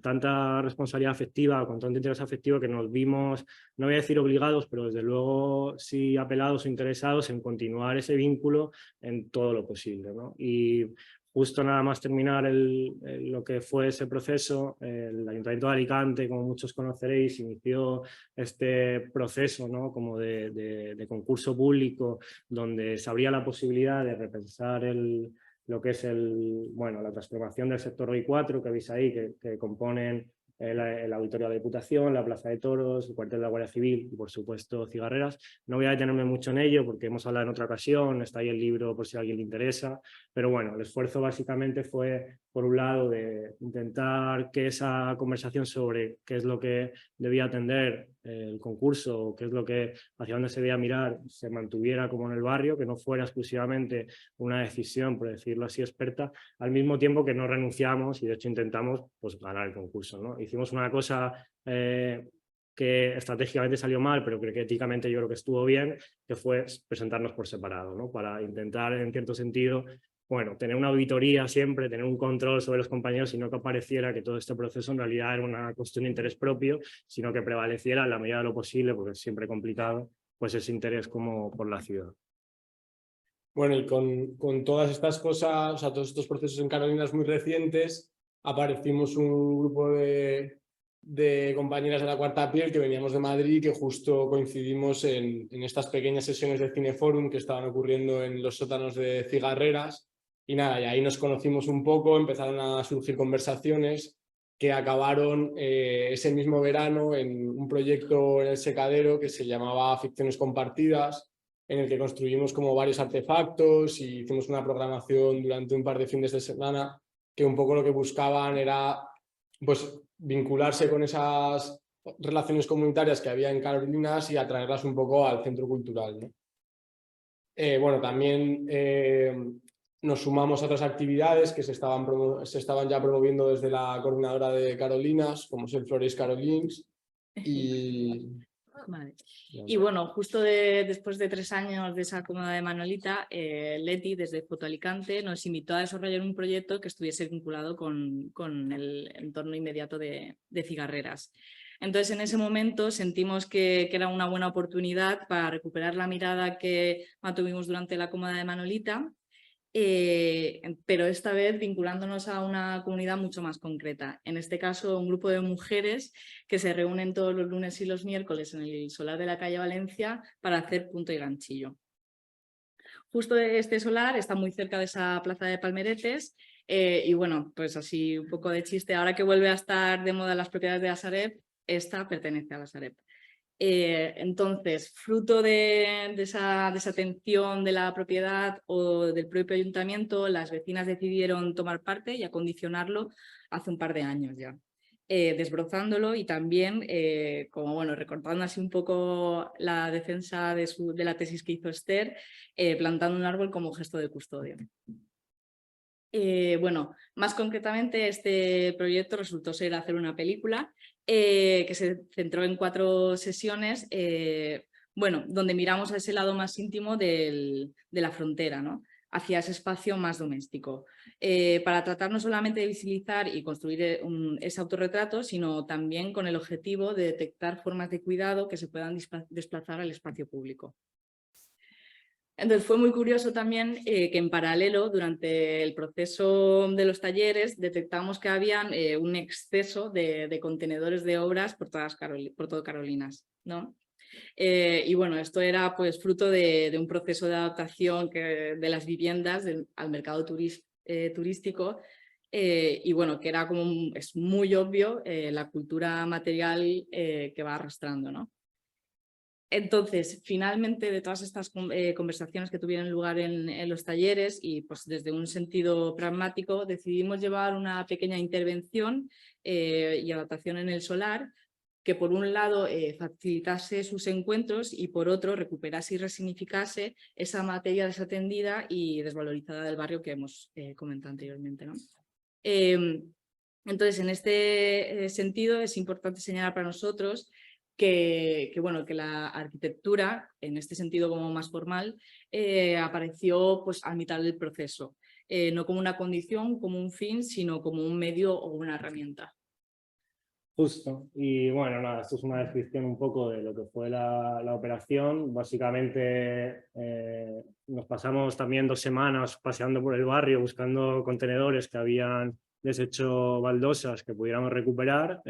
tanta responsabilidad afectiva, con tanto interés afectivo, que nos vimos, no voy a decir obligados, pero desde luego sí apelados o interesados en continuar ese vínculo en todo lo posible, ¿no? Y justo nada más terminar lo que fue ese proceso, el Ayuntamiento de Alicante, como muchos conoceréis, inició este proceso, ¿no? Como de concurso público, donde se abría la posibilidad de repensar lo que es la transformación del sector hoy 4 que veis ahí, que componen el Auditorio de la Diputación, la Plaza de Toros, el cuartel de la Guardia Civil y, por supuesto, Cigarreras. No voy a detenerme mucho en ello porque hemos hablado en otra ocasión, está ahí el libro por si a alguien le interesa, pero bueno, el esfuerzo básicamente fue, por un lado, de intentar que esa conversación sobre qué es lo que debía atender el concurso, qué es lo que, hacia dónde se debía mirar, se mantuviera como en el barrio, que no fuera exclusivamente una decisión, por decirlo así, experta, al mismo tiempo que no renunciamos y de hecho intentamos pues ganar el concurso, ¿no? Hicimos una cosa que estratégicamente salió mal, pero que éticamente yo creo que estuvo bien, que fue presentarnos por separado, ¿no? Para intentar, en cierto sentido, bueno, tener una auditoría siempre, tener un control sobre los compañeros y no que pareciera que todo este proceso en realidad era una cuestión de interés propio, sino que prevaleciera en la medida de lo posible, porque es siempre complicado, pues ese interés como por la ciudad. Bueno, y con todas estas cosas, o sea, todos estos procesos en Carolinas muy recientes, aparecimos un grupo de compañeras de la Cuarta Piel que veníamos de Madrid, que justo coincidimos en estas pequeñas sesiones de Cineforum que estaban ocurriendo en los sótanos de Cigarreras. Y nada, y ahí nos conocimos un poco, empezaron a surgir conversaciones que acabaron ese mismo verano en un proyecto en el Secadero que se llamaba Ficciones Compartidas, en el que construimos como varios artefactos y hicimos una programación durante un par de fines de semana que un poco lo que buscaban era pues vincularse con esas relaciones comunitarias que había en Carolinas y atraerlas un poco al centro cultural, ¿no? Bueno, también nos sumamos a otras actividades que se estaban ya promoviendo desde la coordinadora de Carolinas, como es el Flores Carolins. Vale. Y bueno, justo después de 3 años de esa cómoda de Manolita, Leti, desde Foto Alicante, nos invitó a desarrollar un proyecto que estuviese vinculado con el entorno inmediato de Cigarreras. Entonces, en ese momento sentimos que era una buena oportunidad para recuperar la mirada que mantuvimos durante la cómoda de Manolita, pero esta vez vinculándonos a una comunidad mucho más concreta. En este caso, un grupo de mujeres que se reúnen todos los lunes y los miércoles en el solar de la calle Valencia para hacer punto y ganchillo. Justo este solar está muy cerca de esa plaza de Palmeretes y bueno, pues así un poco de chiste, ahora que vuelve a estar de moda las propiedades de la Sareb, esta pertenece a la Sareb. Entonces, fruto de esa atención de la propiedad o del propio ayuntamiento, las vecinas decidieron tomar parte y acondicionarlo hace un par de años ya, desbrozándolo y también, como bueno, recortando así un poco la defensa de la tesis que hizo Esther, plantando un árbol como gesto de custodia. Bueno, más concretamente este proyecto resultó ser hacer una película que se centró en 4 sesiones, bueno, donde miramos a ese lado más íntimo de la frontera, ¿no? Hacia ese espacio más doméstico, para tratar no solamente de visibilizar y construir ese autorretrato, sino también con el objetivo de detectar formas de cuidado que se puedan desplazar al espacio público. Entonces fue muy curioso también que en paralelo, durante el proceso de los talleres, detectamos que habían un exceso de contenedores de obras por todo Carolinas, ¿no? Y bueno, esto era pues fruto de un proceso de adaptación de las viviendas al mercado turístico, y bueno, que era como es muy obvio la cultura material que va arrastrando, ¿no? Entonces, finalmente, de todas estas conversaciones que tuvieron lugar en los talleres y pues desde un sentido pragmático, decidimos llevar una pequeña intervención y adaptación en el solar que por un lado facilitase sus encuentros y por otro recuperase y resignificase esa materia desatendida y desvalorizada del barrio que hemos comentado anteriormente, ¿no? Entonces, en este sentido es importante señalar para nosotros bueno, que la arquitectura, en este sentido como más formal, apareció pues, a mitad del proceso, no como una condición, como un fin, sino como un medio o una herramienta. Justo, y bueno, nada, esto es una descripción un poco de lo que fue la operación. Básicamente nos pasamos también 2 semanas paseando por el barrio buscando contenedores que habían deshecho baldosas que pudiéramos recuperar.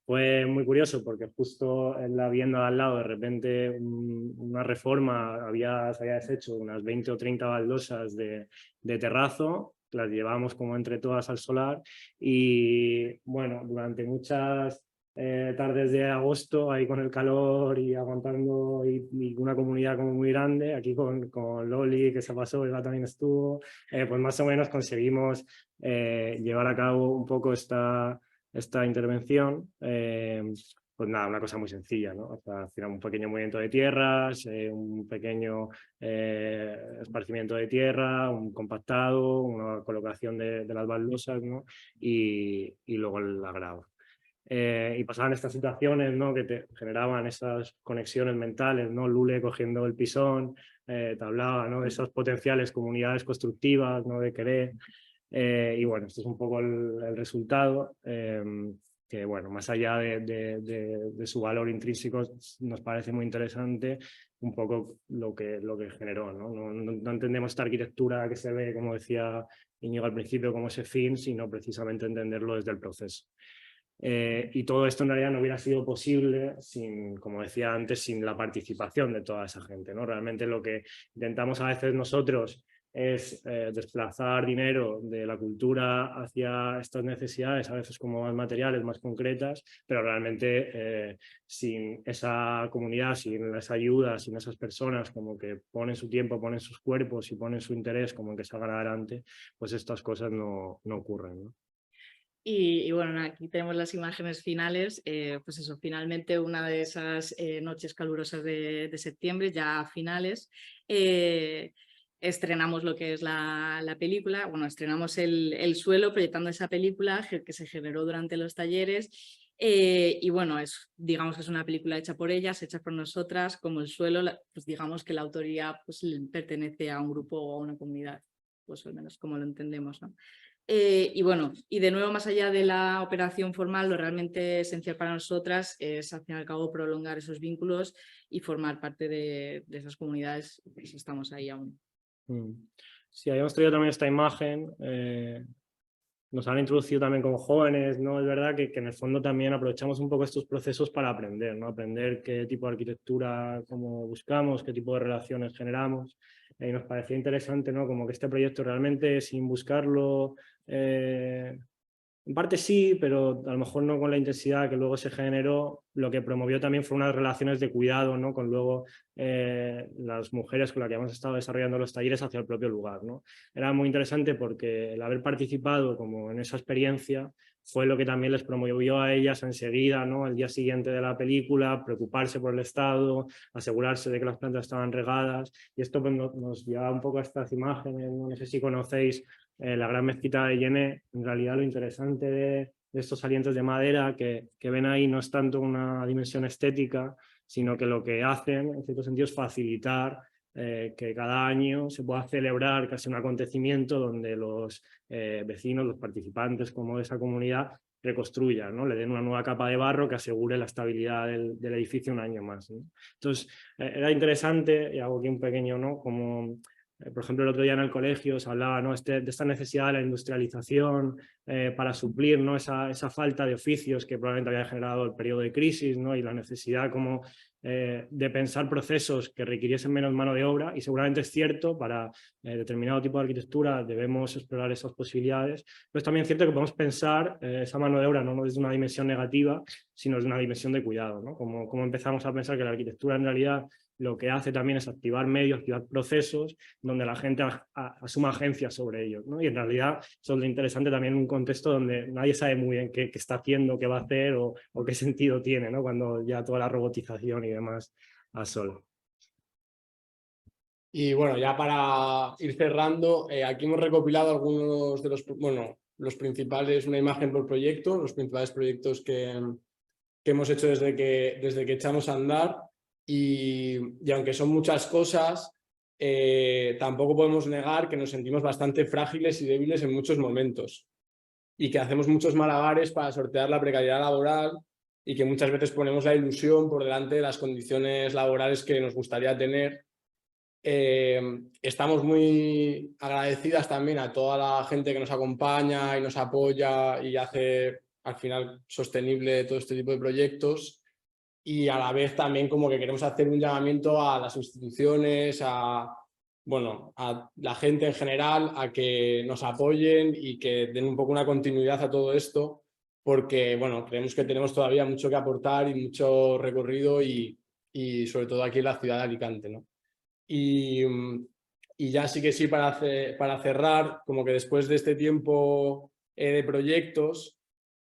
Fue muy curioso porque justo en la vivienda de al lado de repente una reforma se había deshecho unas 20 o 30 baldosas de terrazo, las llevamos como entre todas al solar y bueno, durante muchas tardes de agosto ahí con el calor y aguantando y una comunidad como muy grande, aquí con Loli que se pasó, ella también estuvo, pues más o menos conseguimos llevar a cabo un poco esta intervención. Pues nada, una cosa muy sencilla, ¿no? O sea, al final un pequeño movimiento de tierras, un pequeño esparcimiento de tierra, un compactado, una colocación de las baldosas, ¿no? Y luego el agrado. Y pasaban estas situaciones, ¿no? Que te generaban esas conexiones mentales, ¿no? Lule cogiendo el pisón, te hablaba, ¿no? De esas potenciales comunidades constructivas, ¿no? De querer. Y bueno, esto es un poco el resultado, que bueno, más allá de su valor intrínseco, nos parece muy interesante un poco lo que generó, ¿no? No entendemos esta arquitectura que se ve, como decía Íñigo al principio, como ese fin, sino precisamente entenderlo desde el proceso. Y todo esto en realidad no hubiera sido posible sin, como decía antes, sin la participación de toda esa gente, ¿no? Realmente lo que intentamos a veces nosotros es desplazar dinero de la cultura hacia estas necesidades, a veces como más materiales, más concretas, pero realmente sin esa comunidad, sin esa ayuda, sin esas personas como que ponen su tiempo, ponen sus cuerpos y ponen su interés como en que salgan adelante, pues estas cosas no ocurren, ¿no? Y bueno, aquí tenemos las imágenes finales, pues eso, finalmente una de esas noches calurosas de septiembre, ya a finales, estrenamos lo que es la película, bueno, estrenamos el suelo proyectando esa película que se generó durante los talleres, y bueno, digamos que es una película hecha por ellas, hecha por nosotras, como el suelo, pues digamos que la autoría pues, pertenece a un grupo o a una comunidad, pues al menos como lo entendemos, ¿no? Y bueno, y de nuevo, más allá de la operación formal, lo realmente esencial para nosotras es, al fin y al cabo, prolongar esos vínculos y formar parte de esas comunidades, pues estamos ahí aún. Sí, habíamos traído también esta imagen, nos han introducido también como jóvenes, ¿no? Es verdad que en el fondo también aprovechamos un poco estos procesos para aprender, ¿no? Aprender qué tipo de arquitectura como buscamos, qué tipo de relaciones generamos. Y nos parecía interesante, ¿no? Como que este proyecto realmente sin buscarlo, en parte sí, pero a lo mejor no con la intensidad que luego se generó. Lo que promovió también fue unas relaciones de cuidado, ¿no? Con luego las mujeres con las que hemos estado desarrollando los talleres hacia el propio lugar, ¿no? Era muy interesante porque el haber participado como en esa experiencia fue lo que también les promovió a ellas enseguida, ¿no? El día siguiente de la película, preocuparse por el estado, asegurarse de que las plantas estaban regadas, y esto pues, nos lleva un poco a estas imágenes, no sé si conocéis la gran mezquita de Yené. En realidad lo interesante estos salientes de madera que ven ahí no es tanto una dimensión estética, sino que lo que hacen, en cierto sentido, es facilitar que cada año se pueda celebrar casi un acontecimiento donde los vecinos, los participantes como de esa comunidad reconstruyan, ¿no? Le den una nueva capa de barro que asegure la estabilidad del edificio un año más, ¿no? Entonces, era interesante, y hago aquí un pequeño, ¿no? Como, por ejemplo, el otro día en el colegio se hablaba, ¿no? de esta necesidad de la industrialización para suplir, ¿no? esa falta de oficios que probablemente había generado el periodo de crisis, ¿no? Y la necesidad como de pensar procesos que requiriesen menos mano de obra, y seguramente es cierto, para determinado tipo de arquitectura debemos explorar esas posibilidades, pero es también cierto que podemos pensar esa mano de obra no desde una dimensión negativa, sino desde una dimensión de cuidado, ¿no? Como empezamos a pensar que la arquitectura en realidad lo que hace también es activar medios, activar procesos donde la gente asuma agencia sobre ellos, ¿no? Y en realidad eso es lo interesante también en un contexto donde nadie sabe muy bien qué está haciendo, qué va a hacer o qué sentido tiene, ¿no? Cuando ya toda la robotización y demás asola. Y bueno, ya para ir cerrando, aquí hemos recopilado algunos de los principales, una imagen por proyecto, los principales proyectos que hemos hecho desde que echamos a andar, y aunque son muchas cosas, tampoco podemos negar que nos sentimos bastante frágiles y débiles en muchos momentos, y que hacemos muchos malabares para sortear la precariedad laboral, y que muchas veces ponemos la ilusión por delante de las condiciones laborales que nos gustaría tener. Estamos muy agradecidas también a toda la gente que nos acompaña y nos apoya y hace al final sostenible todo este tipo de proyectos, y a la vez también como que queremos hacer un llamamiento a las instituciones, a la gente en general, a que nos apoyen y que den un poco una continuidad a todo esto, porque bueno, creemos que tenemos todavía mucho que aportar y mucho recorrido, y sobre todo aquí en la ciudad de Alicante, ¿no? Y ya sí que sí, para cerrar, como que después de este tiempo de proyectos,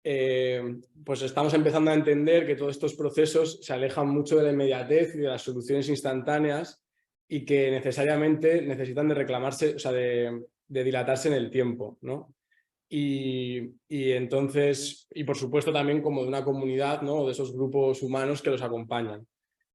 pues estamos empezando a entender que todos estos procesos se alejan mucho de la inmediatez y de las soluciones instantáneas, y que necesariamente necesitan de reclamarse, o sea, de dilatarse en el tiempo, ¿no? Y entonces, y por supuesto también como de una comunidad, ¿no? De esos grupos humanos que los acompañan.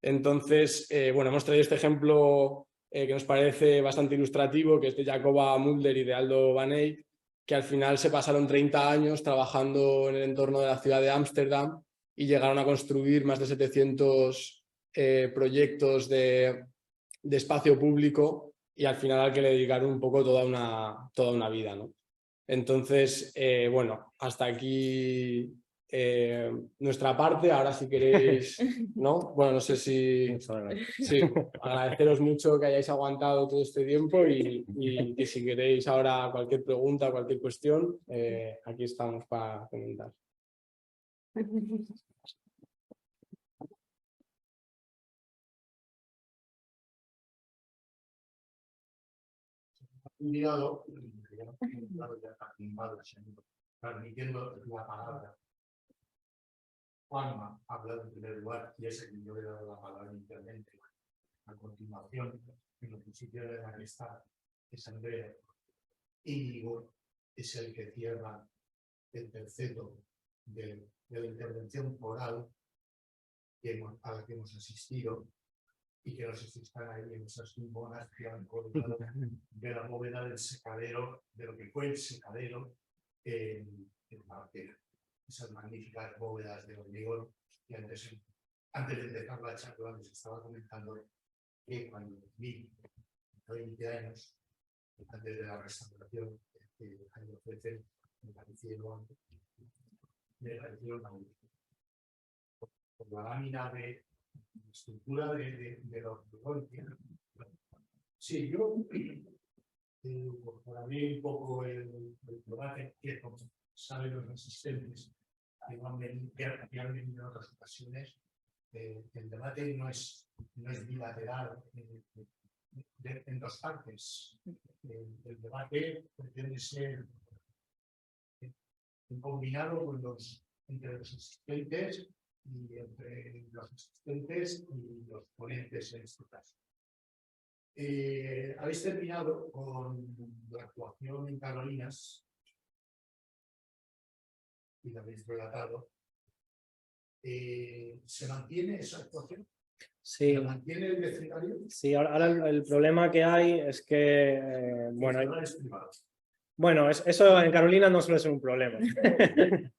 Entonces, bueno, hemos traído este ejemplo que nos parece bastante ilustrativo, que es de Jacoba Mulder y de Aldo Van Eyck, que al final se pasaron 30 años trabajando en el entorno de la ciudad de Ámsterdam y llegaron a construir más de 700 proyectos de espacio público, y al final al que le dedicaron un poco toda una vida, ¿no? Entonces, bueno, hasta aquí nuestra parte. Ahora si queréis, ¿no? Bueno, no sé si... Sí, agradeceros mucho que hayáis aguantado todo este tiempo, y si queréis ahora cualquier pregunta, cualquier cuestión, aquí estamos para comentar. Mirado, transmitiendo la palabra. Juanma habla en primer lugar, y es el que yo le he dado la palabra inicialmente. A continuación, en el sitio de la que está es Andrea, y es el que cierra el tercero de la intervención oral a la que hemos asistido, y que nos están ahí en esas bonas que han colgado de la bóveda del secadero, de lo que fue el secadero en Martera. Esas magníficas bóvedas de hormigón que antes de empezar la charla les estaba comentando que cuando vi 20 años, antes de la restauración que me ofrecen, me parecieron por la lámina de estructura de los hormigón. Sí, yo para mí un poco el debate que, como saben los asistentes que han venido en otras ocasiones, el debate no es bilateral en dos partes. El debate pretende ser combinado entre los asistentes y entre los asistentes y los ponentes en este caso. Habéis terminado con la actuación en Carolinas y lo habéis relatado. ¿Se mantiene esa actuación? Sí, ¿Se mantiene el vecindario? sí, ahora el problema que hay es que, bueno, Funcionarios privados. bueno, eso en Carolina no suele ser un problema.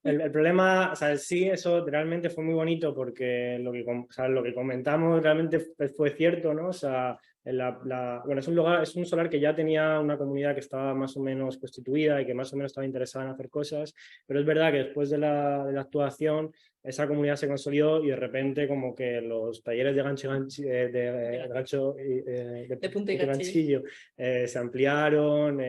El problema, o sea, sí, eso realmente fue muy bonito porque lo que comentamos realmente fue cierto, ¿no? O sea, bueno, es un solar que ya tenía una comunidad que estaba más o menos constituida y que más o menos estaba interesada en hacer cosas, pero es verdad que después de la actuación esa comunidad se consolidó y de repente como que los talleres de punta y ganchillo se ampliaron,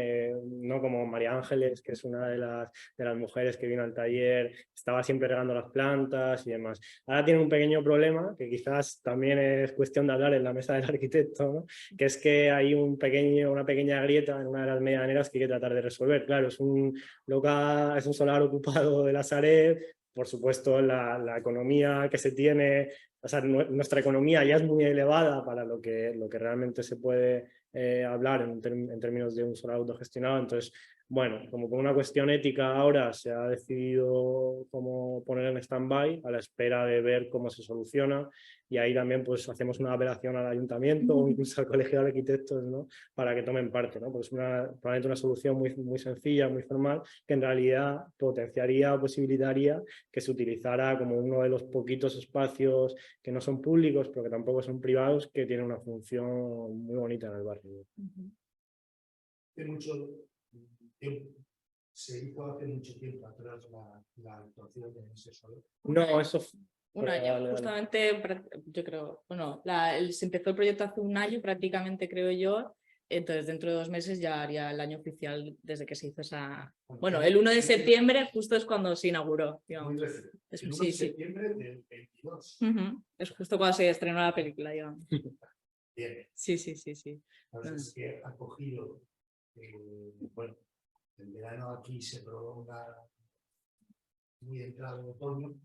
no como María Ángeles, que es una de las mujeres que vino al taller, estaba siempre regando las plantas y demás. Ahora tiene un pequeño problema, que quizás también es cuestión de hablar en la mesa del arquitecto, ¿no? Que es que hay una pequeña grieta en una de las medianeras que hay que tratar de resolver. Claro, es un solar ocupado de la Sareb. Por supuesto, la economía que se tiene, o sea, nuestra economía ya es muy elevada para lo que realmente se puede hablar en términos de un solar autogestionado. Entonces, bueno, como por una cuestión ética ahora se ha decidido como poner en stand-by a la espera de ver cómo se soluciona, y ahí también pues hacemos una apelación al ayuntamiento o incluso al colegio de arquitectos, ¿no? Para que tomen parte, ¿no? Porque es probablemente una solución muy sencilla, muy formal, que en realidad potenciaría o posibilitaría que se utilizara como uno de los poquitos espacios que no son públicos pero que tampoco son privados, que tienen una función muy bonita en el barrio. Hace mucho tiempo, se hizo hace mucho tiempo atrás la actuación de ese solo. No, eso un año, justamente, yo creo, bueno, se empezó el proyecto hace un año prácticamente, creo yo, entonces dentro de 2 meses ya haría el año oficial desde que se hizo esa... Bueno, el 1 de septiembre justo es cuando se inauguró, digamos. Muy reciente. Es, El 1 sí, de sí. septiembre del 22. Es justo cuando se estrenó la película, digamos. Bien. Sí, sí, sí, sí. Entonces, que ha cogido, bueno, el verano aquí se prolonga muy entrado en otoño,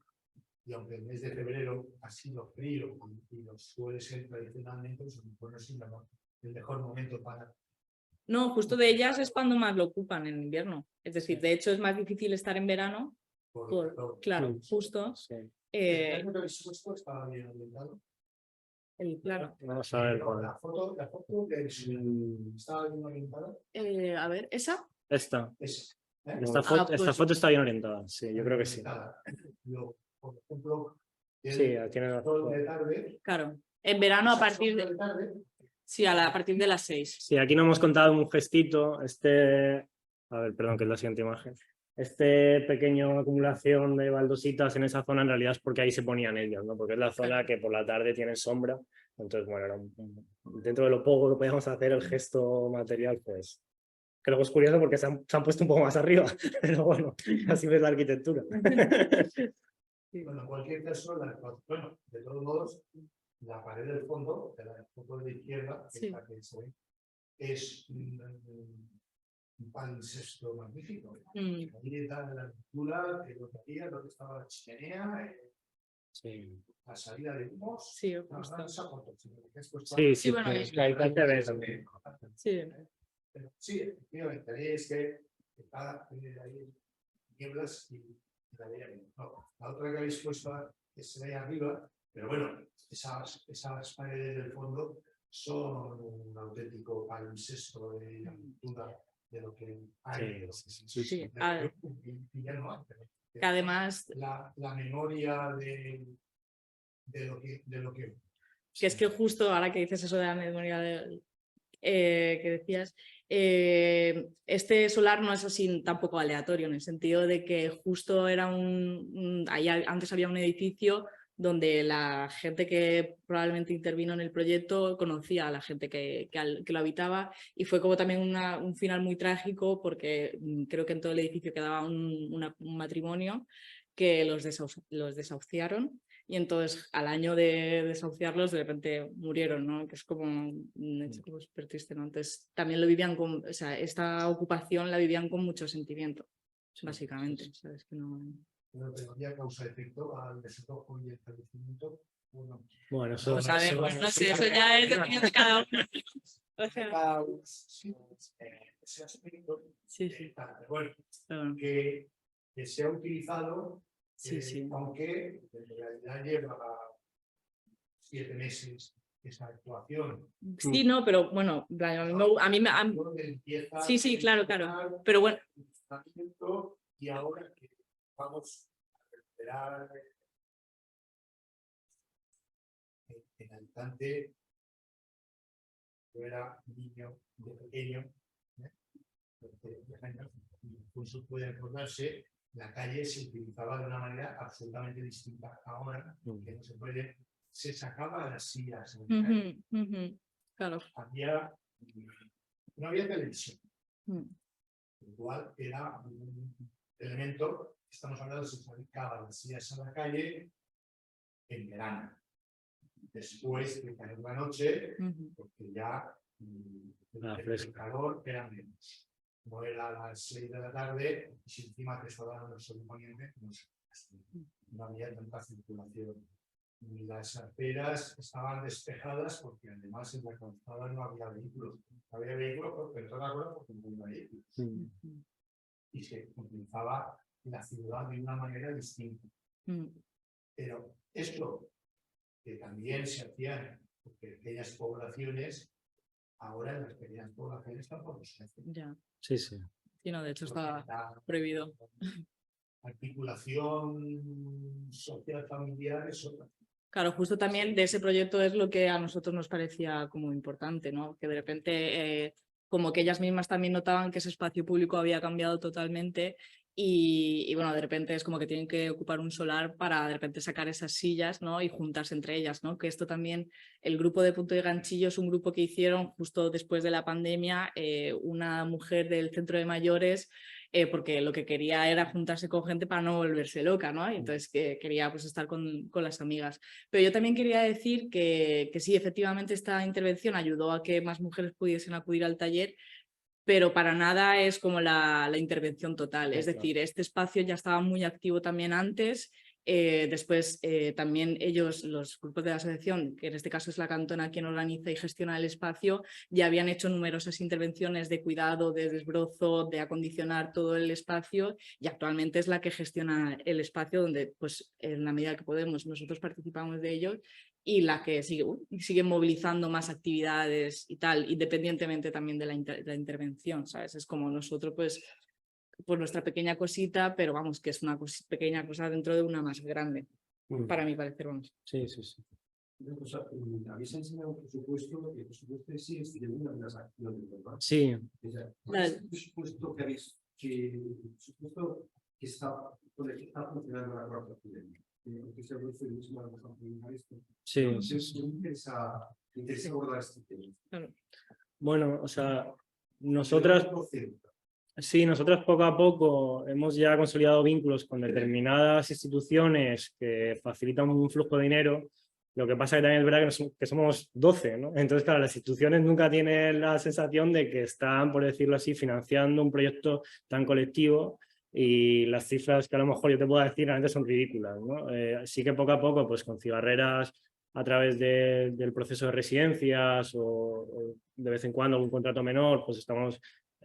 y aunque el mes de febrero ha sido frío y lo suele ser tradicionalmente, pues no es el mejor momento para... No, justo de ellas es cuando más lo ocupan en invierno. Es decir, de hecho es más difícil estar en verano. Claro, justo. Sí. ¿El año que habéis puesto estaba bien orientado? Claro. Vamos a ver. La foto estaba bien orientada. A ver, ¿esa? Esta Pues- foto está bien orientada, sí, yo creo que sí. Por ejemplo, Sí, tiene sol de tarde. Claro. En verano a partir sol de... tarde. Sí, a partir de las 6. Sí, aquí no hemos contado un gestito, a ver, perdón, que es la siguiente imagen. Este pequeño acumulación de baldositas en esa zona en realidad es porque ahí se ponían ellos, ¿no? Porque es la zona que por la tarde tiene sombra. Entonces, bueno, dentro de lo poco que podíamos hacer, el gesto material, pues creo que es curioso porque se han puesto un poco más arriba, pero bueno, así ves la arquitectura. Bueno, en cualquier caso, bueno, de todos modos, la pared del fondo, de la foto de la izquierda, que Sí. es la que se ve, es un palimpsesto magnífico. Ahí está la altura, lo que había, donde estaba la chimenea, Sí. la salida de humos. Sí, No, justo. no, esa foto, sino que después Sí, sí, bueno, sí, es- ahí te ves también. Sí. Pero sí, efectivamente, ahí es que está ahí nieblas y la veía bien. No, la otra que habéis puesto que se ve arriba, pero bueno, esas paredes del fondo son un auténtico palimpsesto de la cultura de lo que hay. Sí. Y ya no hay, pero Que además, la memoria de lo que que es que justo ahora que dices eso de la memoria que decías, este solar no es así tampoco aleatorio, en el sentido de que justo era antes había un edificio donde la gente que probablemente intervino en el proyecto conocía a la gente que lo habitaba, y fue como también un final muy trágico porque creo que en todo el edificio quedaba un matrimonio que los desahuciaron. Y entonces al año de desahuciarlos de repente murieron, ¿no? Que es como un hecho como súper triste, ¿no? Entonces también lo vivían o sea, esta ocupación la vivían con mucho sentimiento, básicamente. Sí. ¿Sabes? Que no... Pero había causa-efecto al desalojo y el fallecimiento. Bueno, eso, No sabemos, no sé, eso ya es de opinión de cada uno. O sea, Ese aspecto. sí, sí. Bueno, Pero bueno. que que se ha utilizado, Sí, sí. aunque en realidad lleva 7 meses esa actuación. Sí, no, pero bueno, a mí sí, sí, claro, claro. Pero bueno. Y ahora que vamos a recuperar en Alicante, yo era niño de pequeño, incluso puede acordarse, la calle se utilizaba de una manera absolutamente distinta. Ahora, que no se puede, se sacaba las sillas de la calle. Claro. No había televisión. Igual era un elemento, estamos hablando de se fabricaban las sillas en la calle en verano. Después de caer la noche, porque ya el calor era menos. No era a las 6 de la tarde, y si encima te sobraron el sol poniente, no había tanta circulación. Y las aceras estaban despejadas porque además en la calzada no había vehículos. Había vehículos, pero no recuerdo porque no había vehículos. Y se utilizaba la ciudad de una manera distinta. Pero esto que también se hacían en pequeñas poblaciones, ahora en las pequeñas poblaciones tampoco se hace. Ya. Sí, sí. Sí, no, de hecho está prohibido. Articulación social familiar es otra. Claro, justo también de ese proyecto es lo que a nosotros nos parecía como importante, ¿no? Que de repente como que ellas mismas también notaban que ese espacio público había cambiado totalmente y bueno, de repente es como que tienen que ocupar un solar para de repente sacar esas sillas, ¿no? Y juntarse entre ellas, ¿no? Que esto también, el grupo de Punto de Ganchillo es un grupo que hicieron justo después de la pandemia, una mujer del centro de mayores, porque lo que quería era juntarse con gente para no volverse loca, ¿no? Y entonces quería pues estar con las amigas. Pero yo también quería decir que sí, efectivamente esta intervención ayudó a que más mujeres pudiesen acudir al taller, pero para nada es como la intervención total. Es decir, este espacio ya estaba muy activo también antes. Después también ellos, los grupos de la asociación, que en este caso es la Cantona quien organiza y gestiona el espacio, ya habían hecho numerosas intervenciones de cuidado, de desbrozo, de acondicionar todo el espacio y actualmente es la que gestiona el espacio donde pues en la medida que podemos nosotros participamos de ello y la que sigue movilizando más actividades y tal, independientemente también de la intervención, ¿sabes? Es como nosotros pues por nuestra pequeña cosita, pero vamos, que es una pequeña cosa dentro de una más grande, para mi parecer, vamos. Sí, sí, sí. Una cosa, habéis enseñado un presupuesto, y el presupuesto sí es de una de las acciones, ¿verdad? Sí. O sea, ¿cuál es el presupuesto que habéis, el presupuesto que está, con el que está funcionando la cuarta epidemia? Porque se habla de mismo a esto. Sí. Me interesa abordar este tema. Claro. Bueno, o sea, nosotras poco a poco hemos ya consolidado vínculos con determinadas instituciones que facilitan un flujo de dinero. Lo que pasa es que también es verdad que somos 12, ¿no? Entonces, claro, las instituciones nunca tienen la sensación de que están, por decirlo así, financiando un proyecto tan colectivo y las cifras que a lo mejor yo te puedo decir realmente son ridículas, ¿no? Sí que poco a poco, pues con cigarreras a través del proceso de residencias o de vez en cuando un contrato menor, pues estamos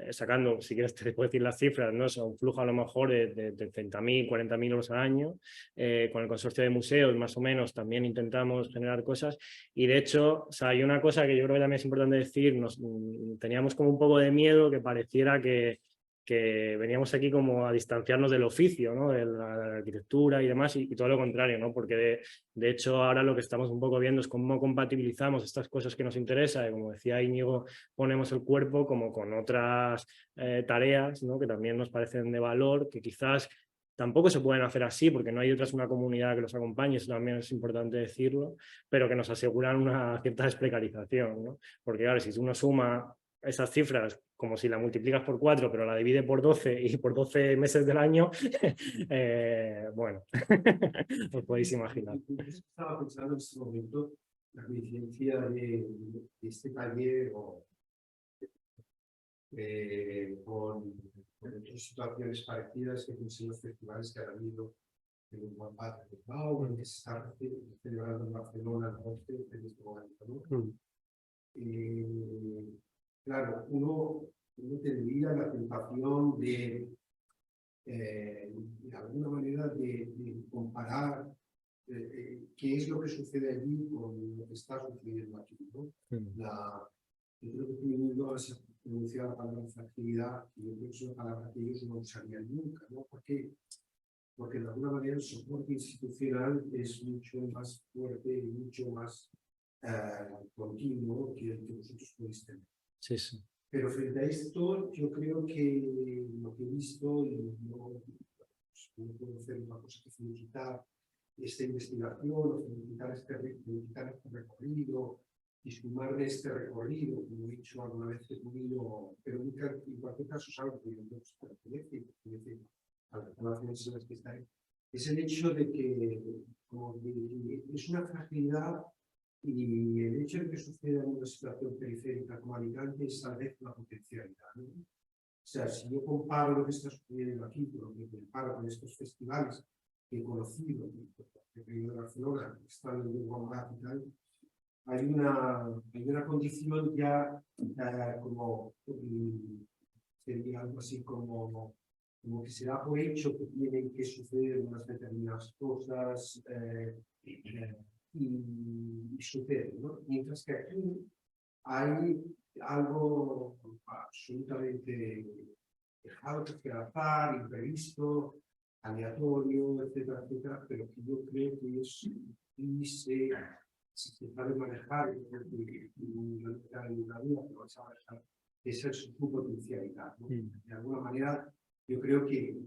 sacando, si quieres te puedo decir las cifras, ¿no? O sea, un flujo a lo mejor de 30.000, 40.000 euros al año. Con el consorcio de museos más o menos también intentamos generar cosas y de hecho, o sea, hay una cosa que yo creo que también es importante decir, teníamos como un poco de miedo que pareciera que veníamos aquí como a distanciarnos del oficio, ¿no? De la arquitectura y demás, y todo lo contrario, ¿no? Porque de hecho ahora lo que estamos un poco viendo es cómo compatibilizamos estas cosas que nos interesan, y como decía Íñigo, ponemos el cuerpo como con otras tareas, ¿no? Que también nos parecen de valor, que quizás tampoco se pueden hacer así porque no hay detrás una comunidad que los acompañe, eso también es importante decirlo, pero que nos aseguran una cierta desprecarización, ¿no? Porque claro, si uno suma esas cifras como si la multiplicas por 4, pero la divide por 12 y por 12 meses del año, bueno, os podéis imaginar. Estaba pensando en este momento la coincidencia de este taller con otras situaciones parecidas que son los festivales que han habido en el Guapat de Bilbao, en que se está celebrando en Barcelona el 11 en este momento, ¿no? Claro, uno tendría la tentación de de alguna manera de comparar qué es lo que sucede allí con lo que está sucediendo aquí, ¿no? Yo creo que tú mismo has pronunciado la palabra fragilidad, y yo creo que es una palabra que ellos no usarían nunca, ¿no? Porque de alguna manera el soporte institucional es mucho más fuerte y mucho más continuo que el que vosotros podéis tener. Sí, sí. Pero frente a esto, yo creo que lo que he visto, y no puedo hacer una cosa que felicitar esta investigación, o felicitar este recorrido, y sumarle este recorrido, como he dicho alguna vez, pero nunca, en cualquier caso, es algo que yo creo que pertenece a las relaciones en las que está, es el hecho de que es una fragilidad, y el hecho de que suceda en una situación periférica como Alicante es tal vez una potencialidad, ¿no? O sea, si yo comparo lo que está sucediendo aquí, con lo que comparo con estos festivales que he conocido, que he venido de Barcelona, que están en Wombat y tal, hay una condición ya como sería algo así como que se da por hecho que tienen que suceder unas determinadas cosas y suceden, ¿no? Mientras que aquí hay algo absolutamente dejado que azar, imprevisto, aleatorio, etcétera, etcétera, pero que yo creo que es y si se sabe manejar, esa es su potencialidad, ¿no? De alguna manera, yo creo que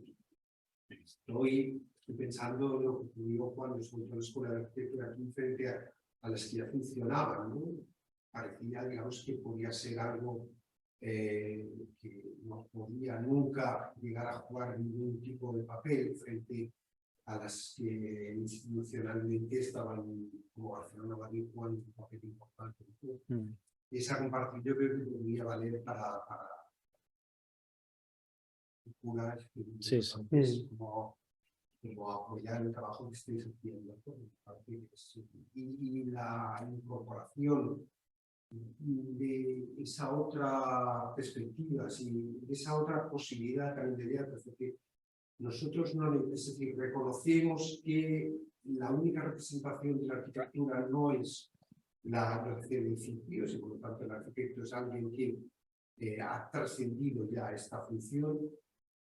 estoy pensando en lo que digo cuando estuve en la escuela de arquitectura aquí frente a las que ya funcionaban, ¿no? Parecía, digamos, que podía ser algo que no podía nunca llegar a jugar ningún tipo de papel frente a las que institucionalmente estaban, como Barcelona, Madrid, jugando un papel importante. Y esa compartir yo creo que podría valer para una experiencia como apoyar el trabajo que estáis haciendo, ¿no? Y la incorporación de esa otra perspectiva, de esa otra posibilidad también de ver, porque nosotros no, es decir, reconocemos que la única representación de la arquitectura no es la de edificios, y por lo tanto el arquitecto es alguien que ha trascendido ya esta función,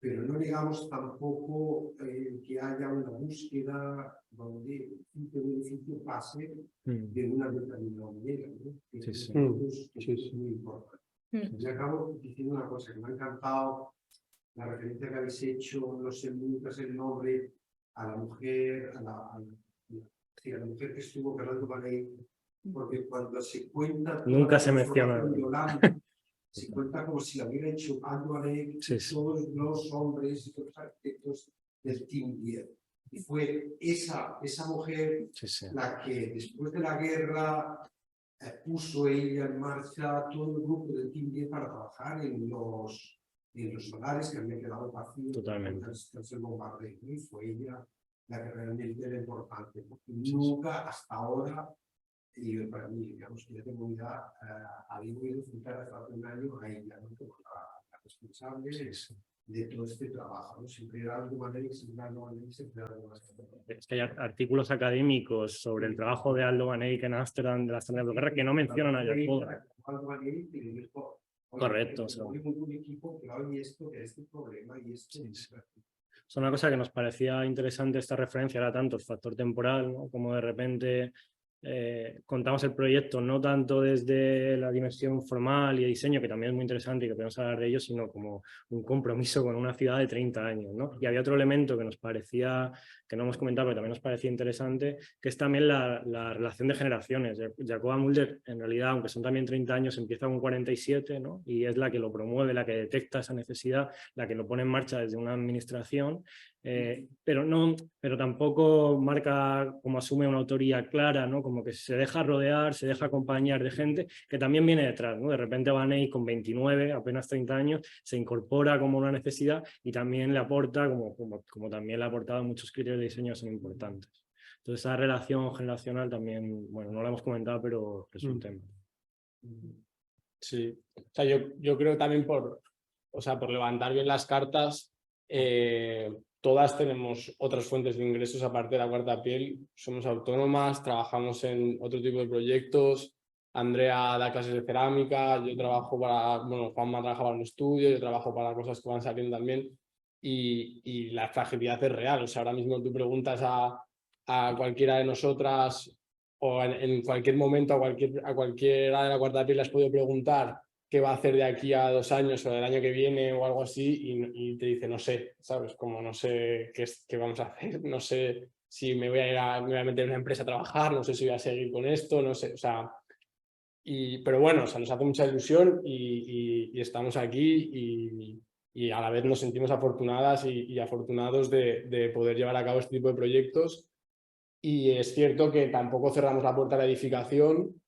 pero no negamos tampoco que haya una búsqueda donde un edificio pase de una determinada manera, ¿no? Que es muy importante. Y acabo diciendo una cosa que me ha encantado, la referencia que habéis hecho, no sé nunca es el nombre, a la mujer, a la mujer que estuvo Fernando Baley, porque cuando se cuenta... Nunca se menciona. Se cuenta como si la hubiera hecho Aldo Baley, todos los hombres y todos los arquitectos del Team 10. Y fue esa mujer la que después de la guerra puso ella en marcha todo el grupo del Team 10 para trabajar en los solares que habían quedado vacíos. Totalmente. Tras el bombardeo, y fue ella la que realmente era importante. Porque nunca hasta ahora, y para mí, digamos que ya tengo ya, había oído citar hasta hace un año a ella, ¿no? Como la responsable de todo este trabajo, ¿no? Siempre era algo Madrid, siempre era algo Madrid, siempre era algo Madrid. Es que hay artículos académicos sobre el trabajo de Aldo Van Eyck en Ámsterdam de la Segunda Guerra que no mencionan a Jacob. Correcto. Un equipo que hoy esto, que este problema y esto. Es una cosa que nos parecía interesante esta referencia, era tanto el factor temporal, ¿no? Como de repente contamos el proyecto no tanto desde la dimensión formal y de diseño, que también es muy interesante y que podemos hablar de ello, sino como un compromiso con una ciudad de 30 años, ¿no? Y había otro elemento que nos parecía, que no hemos comentado, pero también nos parecía interesante, que es también la relación de generaciones. Jacoba Mulder, en realidad, aunque son también 30 años, empieza con 47, ¿no? Y es la que lo promueve, la que detecta esa necesidad, la que lo pone en marcha desde una administración, pero tampoco marca como asume una autoría clara, ¿no? Como que se deja rodear, se deja acompañar de gente que también viene detrás, ¿no? De repente Van Eyck con 29, apenas 30 años, se incorpora como una necesidad y también le aporta, como también le ha aportado muchos criterios de diseño son importantes. Entonces esa relación generacional también, bueno, no la hemos comentado, pero es un tema. Sí, o sea, yo creo también por levantar bien las cartas, todas tenemos otras fuentes de ingresos aparte de la Cuarta Piel, somos autónomas, trabajamos en otro tipo de proyectos. Andrea da clases de cerámica, yo trabajo para, bueno, Juanma trabaja para un estudio, yo trabajo para cosas que van saliendo también, y la fragilidad es real. O sea, ahora mismo tú preguntas a cualquiera de nosotras o en cualquier momento a cualquiera de la Cuarta Piel le has podido preguntar qué va a hacer de aquí a 2 años o del año que viene o algo así, y te dice no sé, ¿sabes? Como no sé qué vamos a hacer, no sé si me voy a meter en una empresa a trabajar, no sé si voy a seguir con esto, no sé, o sea... pero bueno, o sea, nos hace mucha ilusión y estamos aquí y a la vez nos sentimos afortunadas y afortunados de poder llevar a cabo este tipo de proyectos. Y es cierto que tampoco cerramos la puerta a la edificación.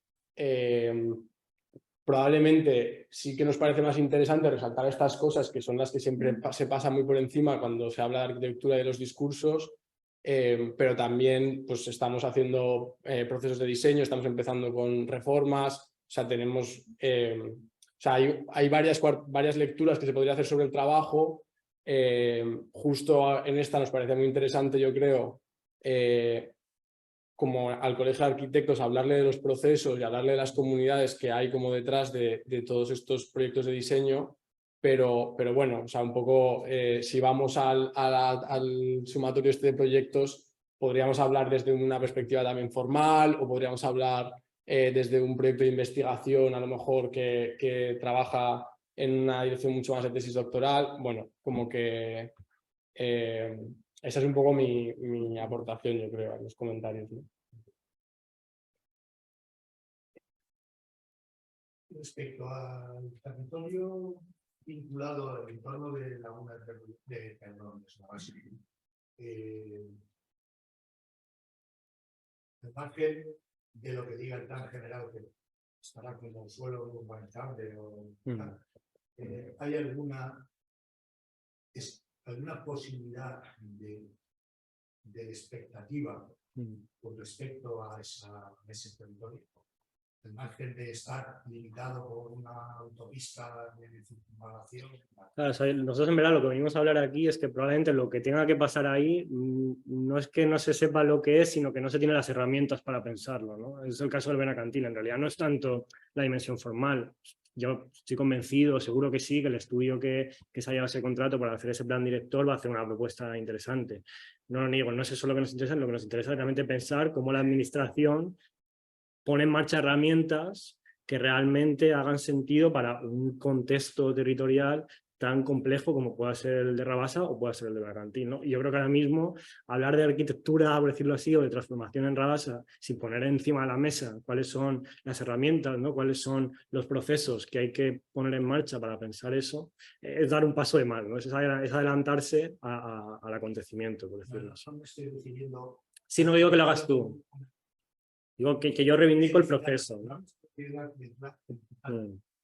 Probablemente sí que nos parece más interesante resaltar estas cosas que son las que siempre se pasan muy por encima cuando se habla de arquitectura y de los discursos. Pero también pues estamos haciendo procesos de diseño, estamos empezando con reformas, o sea, tenemos, o sea, hay varias lecturas que se podría hacer sobre el trabajo. Justo en esta nos parece muy interesante, yo creo, como al Colegio de Arquitectos, hablarle de los procesos y hablarle de las comunidades que hay como detrás de todos estos proyectos de diseño. Pero bueno, o sea, un poco si vamos al sumatorio este de proyectos, podríamos hablar desde una perspectiva también formal o podríamos hablar desde un proyecto de investigación, a lo mejor que trabaja en una dirección mucho más de tesis doctoral. Bueno, como que esa es un poco mi aportación, yo creo, en los comentarios, ¿no? Respecto al territorio vinculado al entorno de lagunas de Base, al margen de lo que diga el plan general, que estará como suelo urbanizable, ¿hay alguna posibilidad de expectativa con respecto a ese territorio? El margen de estar limitado por una autopista de circunvalación. Claro, o sea, nosotros en verdad lo que venimos a hablar aquí es que probablemente lo que tenga que pasar ahí no es que no se sepa lo que es, sino que no se tienen las herramientas para pensarlo, ¿no? Es el caso del Benacantil. En realidad no es tanto la dimensión formal. Yo estoy convencido, seguro que sí, que el estudio que se haya ese contrato para hacer ese plan director va a hacer una propuesta interesante. No lo niego, no es eso lo que nos interesa, lo que nos interesa es realmente pensar cómo la administración pone en marcha herramientas que realmente hagan sentido para un contexto territorial tan complejo como pueda ser el de Rabasa o pueda ser el de Benacantil, ¿no? Y yo creo que ahora mismo hablar de arquitectura, por decirlo así, o de transformación en Rabasa, sin poner encima de la mesa cuáles son las herramientas, ¿no? Cuáles son los procesos que hay que poner en marcha para pensar eso, es dar un paso de más, ¿no? Es adelantarse al acontecimiento, por decirlo así. No estoy decidiendo... Sí, no digo que lo hagas tú. Digo que yo reivindico el proceso, ¿no?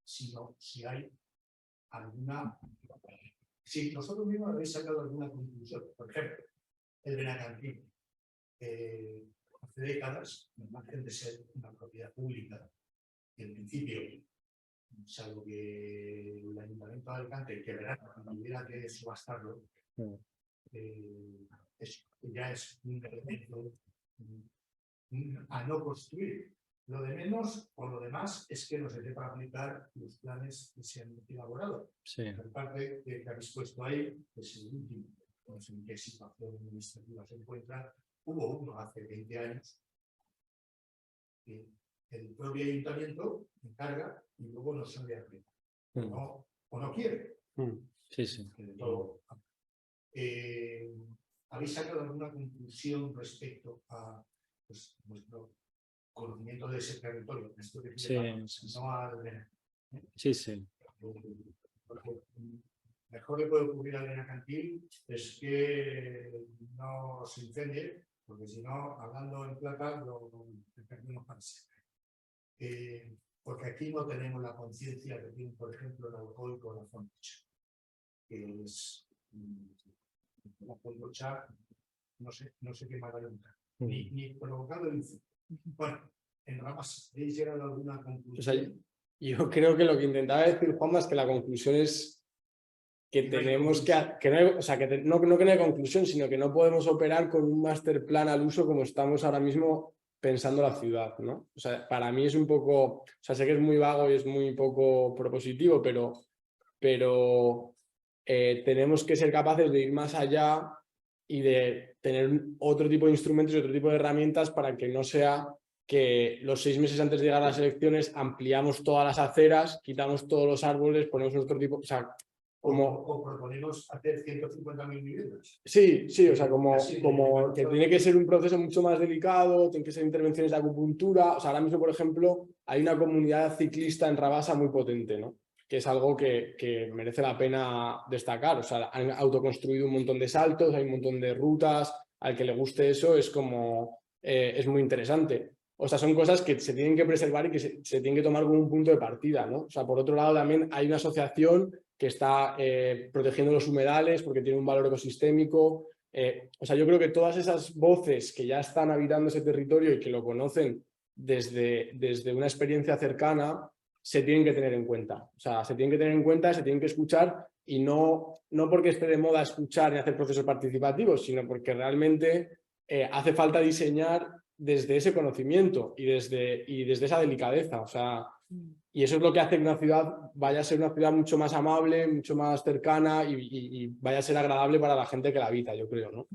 Sino si hay alguna... Si vosotros mismos habéis sacado alguna conclusión. Por ejemplo, el Benacantil. Hace décadas, al margen de ser una propiedad pública, y en principio, salvo que el Ayuntamiento de Alicante quebrara cuando hubiera que subastarlo, ya es un elemento a no construir. Lo de menos o lo demás es que no se sepa aplicar los planes que se han elaborado. Sí. La parte que habéis puesto ahí es el último. No sé en qué situación administrativa se encuentra. Hubo uno hace 20 años que el propio ayuntamiento encarga y luego no sabe aplicar. O no quiere. Sí, sí. ¿Habéis sacado alguna conclusión respecto a vuestro conocimiento de ese territorio? Esto que Sí, no al sí, sí. Mejor le puede ocurrir al Benacantil es que no se incendie, porque si no, hablando en plata, lo perdemos para siempre. Porque aquí no tenemos la conciencia que tiene, por ejemplo, el alcohólico de la Fontecha, que es la Fontecha, no sé qué más nunca, ni provocado el incendio. Bueno, en Rabasa, ¿habéis llegado a alguna conclusión? O sea, yo creo que lo que intentaba decir Juanma es que la conclusión es que tenemos que no, o sea, no que no hay conclusión, sino que no podemos operar con un master plan al uso como estamos ahora mismo pensando la ciudad, ¿no? O sea, para mí es un poco, o sea, sé que es muy vago y es muy poco propositivo, pero tenemos que ser capaces de ir más allá y de tener otro tipo de instrumentos y otro tipo de herramientas para que no sea que los 6 meses antes de llegar a las elecciones ampliamos todas las aceras, quitamos todos los árboles, ponemos otro tipo, o sea, o proponemos hacer 150.000 viviendas. Sí, sí, o sea, como que tiene que ser un proceso mucho más delicado, tiene que ser intervenciones de acupuntura. O sea, ahora mismo, por ejemplo, hay una comunidad ciclista en Rabasa muy potente, ¿no? Que es algo que merece la pena destacar. O sea, han autoconstruido un montón de saltos, hay un montón de rutas. Al que le guste eso es como, es muy interesante. O sea, son cosas que se tienen que preservar y que se tienen que tomar como un punto de partida, ¿no? O sea, por otro lado, también hay una asociación que está protegiendo los humedales porque tiene un valor ecosistémico. O sea, yo creo que todas esas voces que ya están habitando ese territorio y que lo conocen desde una experiencia cercana, se tienen que tener en cuenta. O sea, se tienen que tener en cuenta, se tienen que escuchar y no porque esté de moda escuchar y hacer procesos participativos, sino porque realmente hace falta diseñar desde ese conocimiento y desde esa delicadeza. O sea, y eso es lo que hace que una ciudad vaya a ser una ciudad mucho más amable, mucho más cercana y vaya a ser agradable para la gente que la habita, yo creo, ¿no?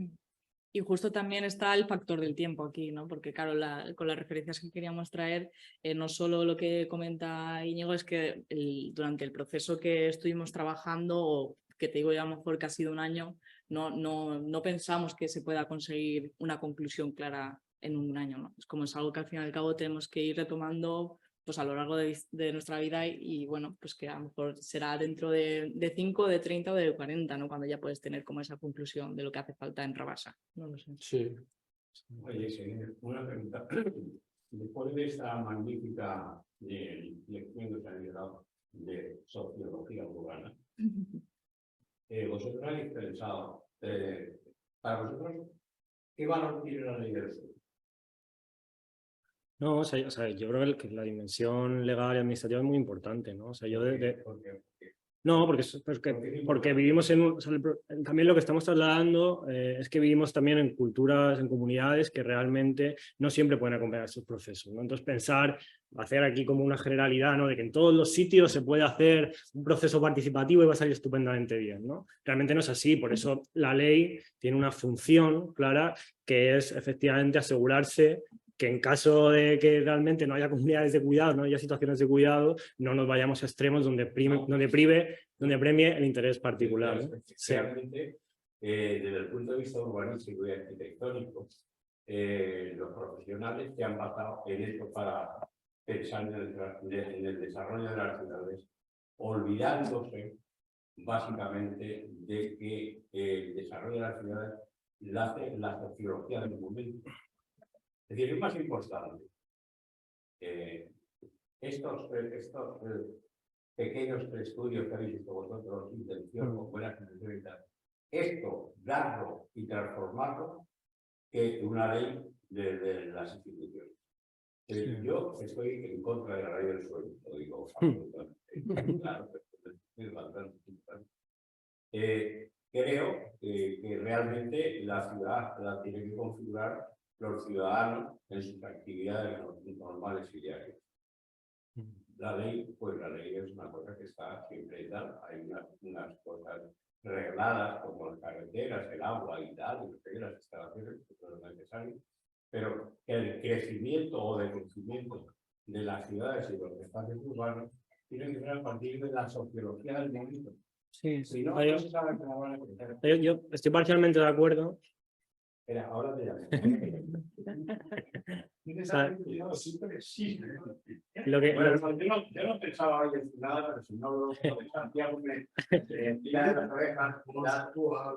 Y justo también está el factor del tiempo aquí, ¿no? Porque claro, con las referencias que queríamos traer, no solo lo que comenta Íñigo, es que durante el proceso que estuvimos trabajando, o que te digo ya a lo mejor que ha sido un año, no pensamos que se pueda conseguir una conclusión clara en un año, ¿no? Es como es algo que al fin y al cabo tenemos que ir retomando pues a lo largo de nuestra vida y bueno, pues que a lo mejor será dentro de 5, de 30 o de 40, ¿no? Cuando ya puedes tener como esa conclusión de lo que hace falta en Rabasa. No lo sé. Sí. Oye, una pregunta. Después de esta magnífica lección que se ha dado de sociología urbana, vosotros habéis pensado, para vosotros, ¿qué valor tiene la ley del suelo? No, o sea, yo creo que la dimensión legal y administrativa es muy importante, ¿no? O sea, yo No, porque vivimos en un... O sea, también lo que estamos trasladando es que vivimos también en culturas, en comunidades que realmente no siempre pueden acompañar estos procesos, ¿no? Entonces hacer aquí como una generalidad, ¿no? De que en todos los sitios se puede hacer un proceso participativo y va a salir estupendamente bien, ¿no? Realmente no es así, por eso la ley tiene una función clara que es efectivamente asegurarse que en caso de que realmente no haya comunidades de cuidado, no haya situaciones de cuidado, no nos vayamos a extremos donde premie el interés particular, ¿no? Realmente, desde el punto de vista urbanístico y arquitectónico, los profesionales que han pasado en esto para pensar en el desarrollo de las ciudades, olvidándose básicamente de que el desarrollo de las ciudades la hace la sociología del momento. Es decir, es más importante estos pequeños estudios que habéis visto vosotros, intención, con buenas intenciones y tal, esto, darlo y transformarlo, que una ley de las instituciones. Yo estoy en contra de la ley del suelo, lo digo absolutamente. Claro, es bastante importante. Creo que realmente la ciudad la tiene que configurar los ciudadanos en sus actividades normales y diarias. La ley, pues la ley es una cosa que está siempre tal, hay unas cosas regladas como las carreteras, el agua y tal, y las instalaciones, que son necesarias, pero el crecimiento o decrecimiento de las ciudades y los espacios urbanos tiene que ser a partir de la sociología del momento. Sí, si no, no se sabe cómo van a crecer. Yo estoy parcialmente de acuerdo. Espera, ahora te llamo. Yo no pensaba hoy en nada, pero si no lo Santiago me tira de las orejas,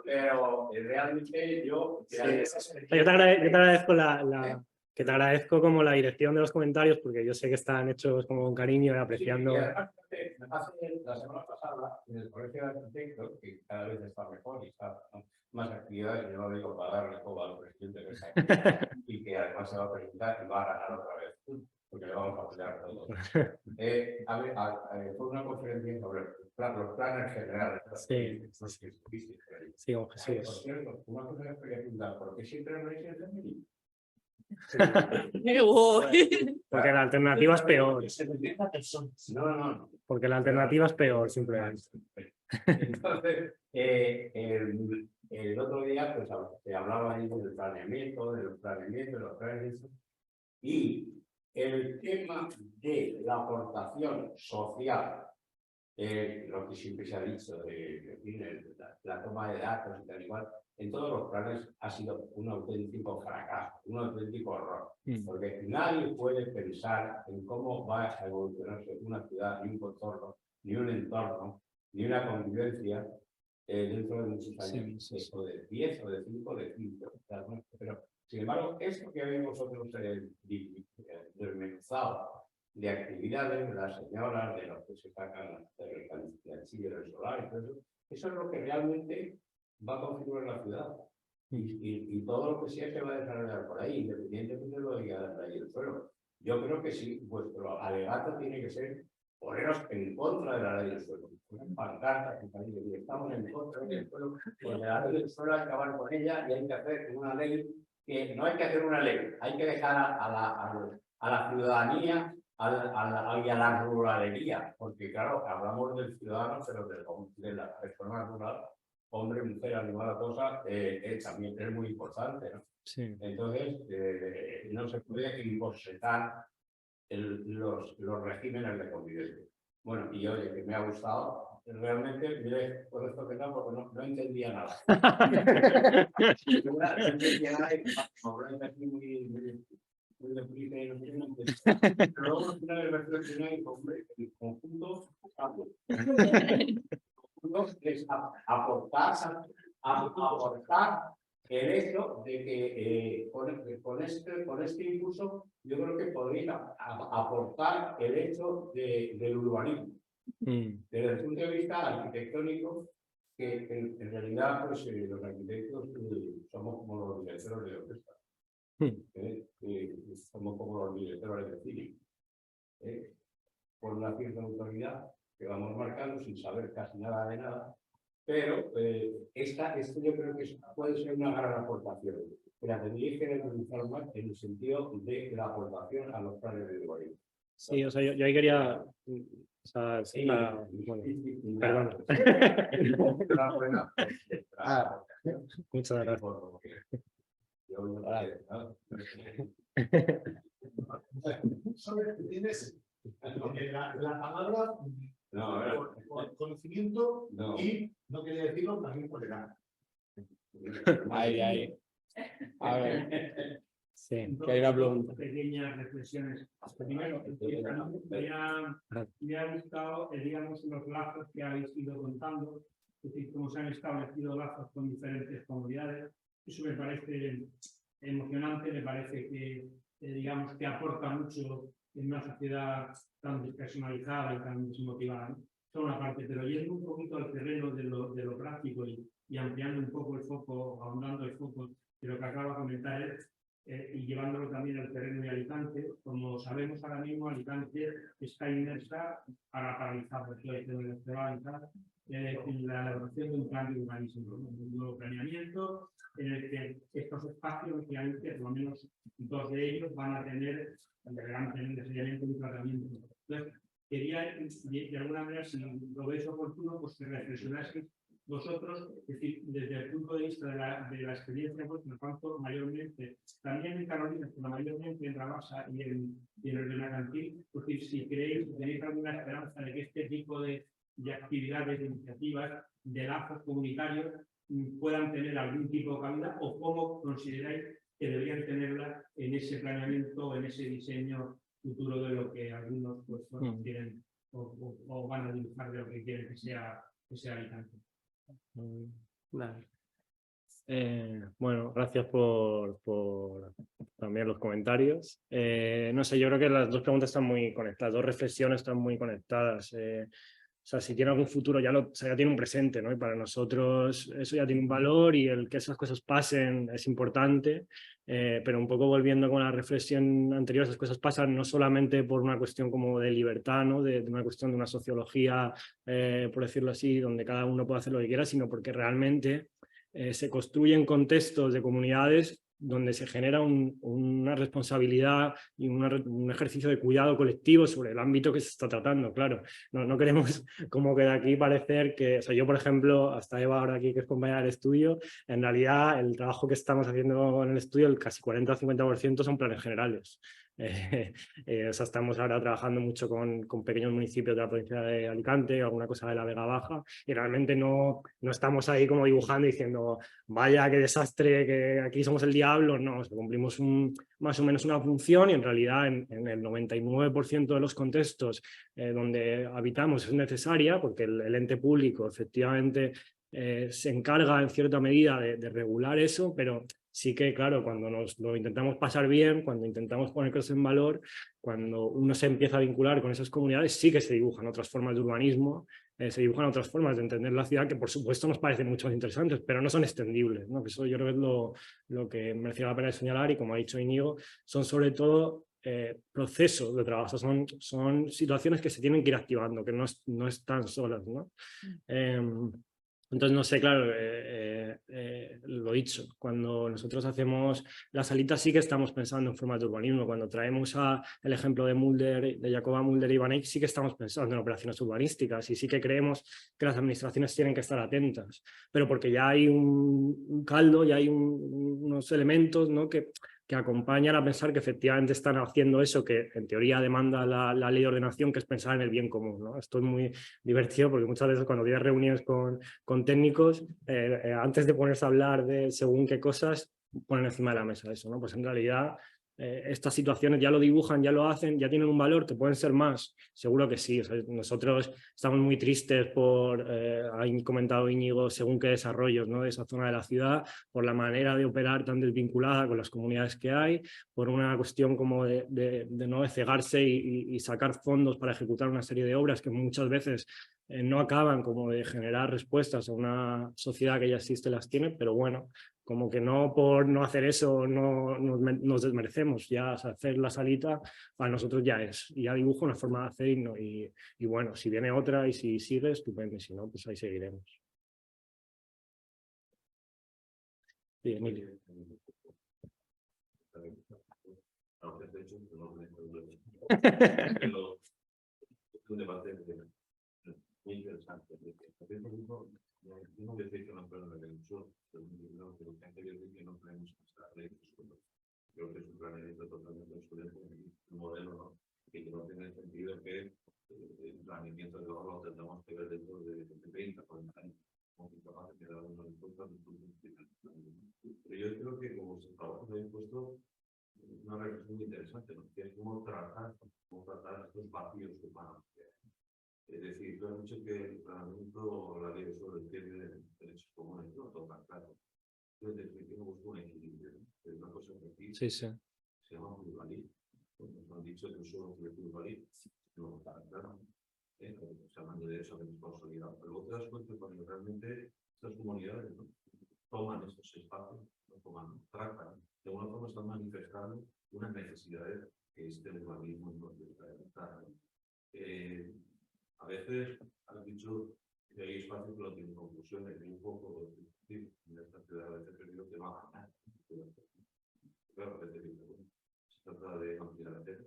pero realmente yo... Yo te agradezco que te agradezco como la dirección de los comentarios, porque yo sé que están hechos como con cariño y apreciando. Sí, me pasé la semana pasada en el Colegio de Arquitectos, que cada vez está mejor y está más actividades, yo no digo para darle coba al presidente que está aquí, y que además se va a presentar y va a ganar otra vez, porque le vamos a pelear todos. fue una conferencia sobre los planes generales. Sí. Sí, con Por Jesús. cierto, una cosa que quería preguntar, ¿por qué siempre no dicen femenino? Porque la alternativa es peor. No. Porque la alternativa es peor, simplemente. Entonces, el otro día pues, se hablaba ahí del planeamiento, de los planes, y el tema de la aportación social, lo que siempre se ha dicho, la toma de datos y tal igual, en todos los planes ha sido un auténtico fracaso, un auténtico horror, porque nadie puede pensar en cómo va a evolucionarse una ciudad, ni un contorno, ni un entorno, ni una convivencia dentro de muchos años, o de 10, o de 5, o de 15. Pero, sin embargo, esto que habéis vosotros desmenuzado de actividades de las señoras, de los que se sacan del canchillo del solar y todo eso es lo que realmente va a configurar la ciudad. Y todo lo que sea se va a desarrollar por ahí, independientemente de lo que haya ahí el suelo. Yo creo que sí, vuestro alegato tiene que ser poneros en contra de la ley del suelo. Pancartas, estamos en contra de la ley del suelo, porque la ley del suelo hay que acabar con ella y hay que hacer una ley que no hay que hacer una ley, hay que dejar a la ciudadanía y a la ruralidad, porque claro, hablamos del ciudadano, pero de la persona rural, hombre, mujer, animal, cosa, también es muy importante, ¿no? Sí. Entonces, no se puede encorsetar los regímenes de convivencia. Bueno, y oye, que me ha gustado, realmente, mire, por esto que no, porque no entendía nada. No entendía nada y me aquí muy deprisa y no sé qué, no entendía. Pero luego al final reflexioné y hombre, el conjunto es aportar el hecho de que con este impulso yo creo que podría aportar el hecho del urbanismo. Desde el punto de vista arquitectónico, que en realidad pues, los arquitectos somos como los directores de orquesta. Somos como los directores de cine. Por una cierta autoridad que vamos marcando sin saber casi nada de nada. Pero esto yo creo que puede ser una gran aportación. Pero tendríais que realizar más en el sentido de la aportación a los planes de urbanismo. Sí, o sea, yo ahí quería... O sea, sí, bueno, perdón. Muchas gracias. Tienes la palabra por conocimiento y no quería decirlo también por edad. Ahí. A ver. Sí. Que hay una pregunta. Pequeñas reflexiones. Primero, me ha gustado, digamos, los lazos que habéis ido contando, es decir, cómo se han establecido lazos con diferentes comunidades. Eso me parece emocionante, me parece que, digamos, que aporta mucho en una sociedad tan despersonalizada y tan desmotivada, ¿no? Eso es una parte, pero yendo un poquito al terreno de lo práctico y ampliando un poco el foco, ahondando el foco de lo que acaba de comentar él, y llevándolo también al terreno de Alicante. Como sabemos ahora mismo, Alicante está inmersa, para paralizar, en la elaboración de un plan de urbanismo, un nuevo planeamiento, en el que estos espacios, obviamente, por lo menos 2 de ellos van a tener necesariamente un tratamiento. Entonces, quería, de alguna manera, si lo veis oportuno, pues que reflexionaseis vosotros, es decir, desde el punto de vista de la experiencia, pues, me tanto mayormente, también en Carolina, pero mayormente en Rabasa y en el Benacantil, es decir, si creéis, tenéis alguna esperanza de que este tipo de actividades, de iniciativas, de lazos comunitarios, puedan tener algún tipo de cabida, o cómo consideráis que deberían tenerla en ese planeamiento, en ese diseño futuro de lo que algunos pues, quieren o van a dibujar de lo que quieren que sea Alicante. Bueno, gracias por también los comentarios. No sé, yo creo que las dos preguntas están muy conectadas, 2 reflexiones están muy conectadas. O sea, si tiene algún futuro, o sea, ya tiene un presente, ¿no? Y para nosotros eso ya tiene un valor y el que esas cosas pasen es importante, pero un poco volviendo con la reflexión anterior, esas cosas pasan no solamente por una cuestión como de libertad, ¿no? De una cuestión de una sociología, por decirlo así, donde cada uno puede hacer lo que quiera, sino porque realmente se construyen contextos de comunidades donde se genera una responsabilidad y un ejercicio de cuidado colectivo sobre el ámbito que se está tratando, claro. No queremos como que de aquí parecer que, o sea, yo por ejemplo, hasta Eva ahora aquí que es compañera del estudio, en realidad el trabajo que estamos haciendo en el estudio, el casi 40 o 50% son planes generales. O sea, estamos ahora trabajando mucho con pequeños municipios de la provincia de Alicante, alguna cosa de la Vega Baja, y realmente no estamos ahí como dibujando y diciendo vaya qué desastre, que aquí somos el diablo. No, o sea, cumplimos más o menos una función y en realidad en el 99% de los contextos donde habitamos es necesaria, porque el ente público efectivamente se encarga en cierta medida de regular eso, pero sí que, claro, cuando nos lo intentamos pasar bien, cuando intentamos poner cosas en valor, cuando uno se empieza a vincular con esas comunidades, sí que se dibujan otras formas de urbanismo, se dibujan otras formas de entender la ciudad que, por supuesto, nos parecen mucho más interesantes, pero no son extendibles, ¿no? Que eso yo creo que es lo que merecía la pena de señalar y, como ha dicho Íñigo, son sobre todo procesos de trabajo, son situaciones que se tienen que ir activando, que no están solas, ¿no? Entonces, no sé, claro, lo dicho, cuando nosotros hacemos las salitas sí que estamos pensando en formas de urbanismo. Cuando traemos el ejemplo de Mulder, de Jacoba Mulder y Van Eyck, sí que estamos pensando en operaciones urbanísticas y sí que creemos que las administraciones tienen que estar atentas, pero porque ya hay un caldo, ya hay unos elementos, ¿no? que acompañan a pensar que efectivamente están haciendo eso que en teoría demanda la ley de ordenación, que es pensar en el bien común, ¿no? Esto es muy divertido porque muchas veces cuando tienes reuniones con técnicos, antes de ponerse a hablar de según qué cosas, ponen encima de la mesa eso, ¿no? Pues en realidad estas situaciones ya lo dibujan, ya lo hacen, ya tienen un valor, que pueden ser más, seguro que sí. O sea, nosotros estamos muy tristes por, ha comentado Íñigo, según qué desarrollos, ¿no? De esa zona de la ciudad, por la manera de operar tan desvinculada con las comunidades que hay, por una cuestión como de no cegarse y sacar fondos para ejecutar una serie de obras que muchas veces no acaban como de generar respuestas a una sociedad que ya existe, las tiene, pero bueno, como que no por no hacer eso nos desmerecemos. Ya, o sea, hacer la salita para nosotros ya es, ya dibujo una forma de hacer y bueno, si viene otra y si sigue, estupendo, y si no, pues ahí seguiremos. Sí, Emilio. Un debate muy interesante. Yo no voy a decir que no creo en la religión, pero yo creo que no creemos en esta ley. Creo que es un planeamiento totalmente obsoleto, un modelo, ¿no? Que no tiene sentido que el planeamiento de lo tendremos que ver dentro de 30, 40 años. Como que capaz de quedar uno en cuenta. Pero yo creo que como se trabaja en el impuesto, una reflexión muy interesante, ¿no? Que es cómo tratar estos vacíos humanos. Es decir, tú has dicho que el planeamiento, la ley sobre el tiene derechos comunes, no todo tan claro. Entonces, definitivamente busca un equilibrio, ¿no? Es una cosa que aquí sí. se llama pluralismo. Nos han dicho que solo es pluralismo, no está claro. Se hablan de derechos de responsabilidad. Pero luego te das cuenta cuando realmente estas comunidades, ¿no? Toman estos espacios, lo toman, tratan, de alguna forma están manifestando unas necesidades que este urbanismo entonces está. A veces has dicho que hay espacios que no tienen conclusiones, y un poco en esta ciudad a veces perdido que no va a ganar. Claro, a veces se trata de ampliar la tela.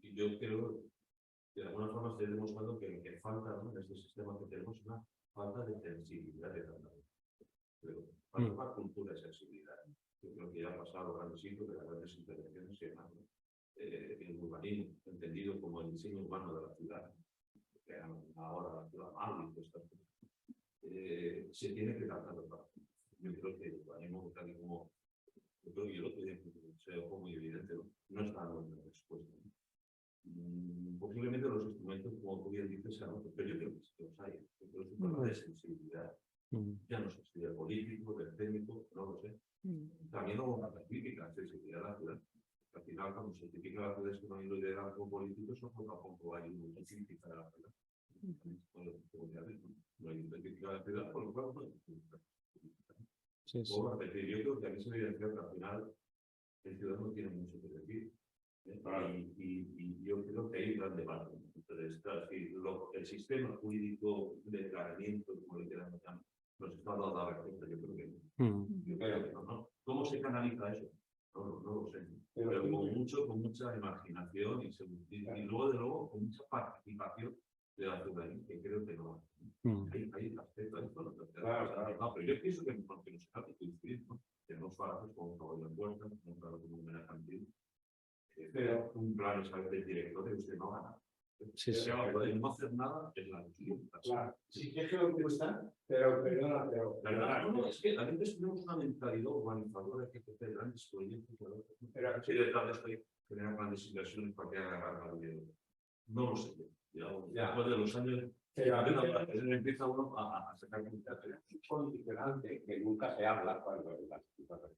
Y yo creo que de alguna forma estoy demostrando que lo que falta, ¿no? En este sistema que tenemos es una falta de sensibilidad de la pero falta una cultura de sensibilidad. Yo creo que ya ha pasado grandes siglos de las grandes intervenciones y demás, ¿no? El urbanismo, entendido como el diseño urbano de la ciudad, que ahora la ciudad amable y estas cosas, se tiene que tratar de parte. Yo creo que el urbanismo, tal y como yo creo que yo lo que se dejó muy evidente, no está dando una respuesta. Posiblemente los instrumentos, como tú bien dices, sean otros, pero yo creo que los hay. Yo creo que es un problema de sensibilidad. Ya no sé si del político, del técnico, no lo sé. También hubo una crítica, sensibilidad de la ciudad. Al final, cuando se critica que las ciudades con un liderazgo político, eso tampoco hay una crítica de la ciudad. No hay una crítica de la ciudad, por lo cual, Sí, sí. puedo repetir, yo creo que a mí se me evidencia que al final el ciudadano tiene mucho que decir. Y yo creo que hay un gran debate. Entonces, claro, el sistema jurídico de declaramiento, como le quieran llamar, nos está dando la respuesta. Yo creo que no. Yo creo que no. ¿Cómo se canaliza eso? No lo sé. Pero con mucha imaginación y luego con mucha participación de la ciudadanía, que creo que no. Hay aspectos de esto. No, pero yo pienso que no se trata de coincidir, ¿no? Tenemos farajes como Caballo de Puerta, tenemos farajes como Mercantil. Pero un plan es saber del director de usted no gana. Sí, sí. Poder no hacer nada es la lucha. Claro, sí que creo que está, pero perdona, No, es que a veces tenemos una mentalidad urbanizadora que hace grandes proyectos. Pero si detrás de esto generar grandes inversiones para que haga la vida. No lo sé. Después de los años, empieza uno a sacar un condicionante que nunca se habla cuando las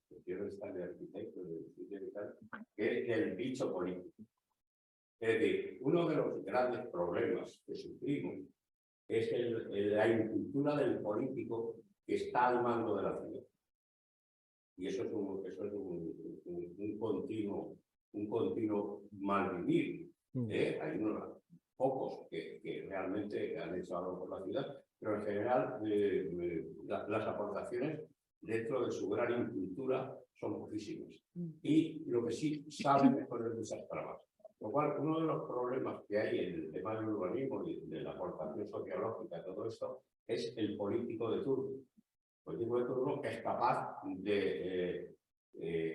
cuestiones están de arquitectos, que es el bicho político. Es decir, uno de los grandes problemas que sufrimos es la incultura del político que está al mando de la ciudad. Y eso es un continuo malvivir. Hay unos pocos que realmente han hecho algo por la ciudad, pero en general las aportaciones dentro de su gran incultura son poquísimas. Y lo que sí saben es poner muchas trabas. Lo cual, uno de los problemas que hay en el tema del urbanismo y de la aportación sociológica, todo esto, es el político de turno. El político de turno es capaz de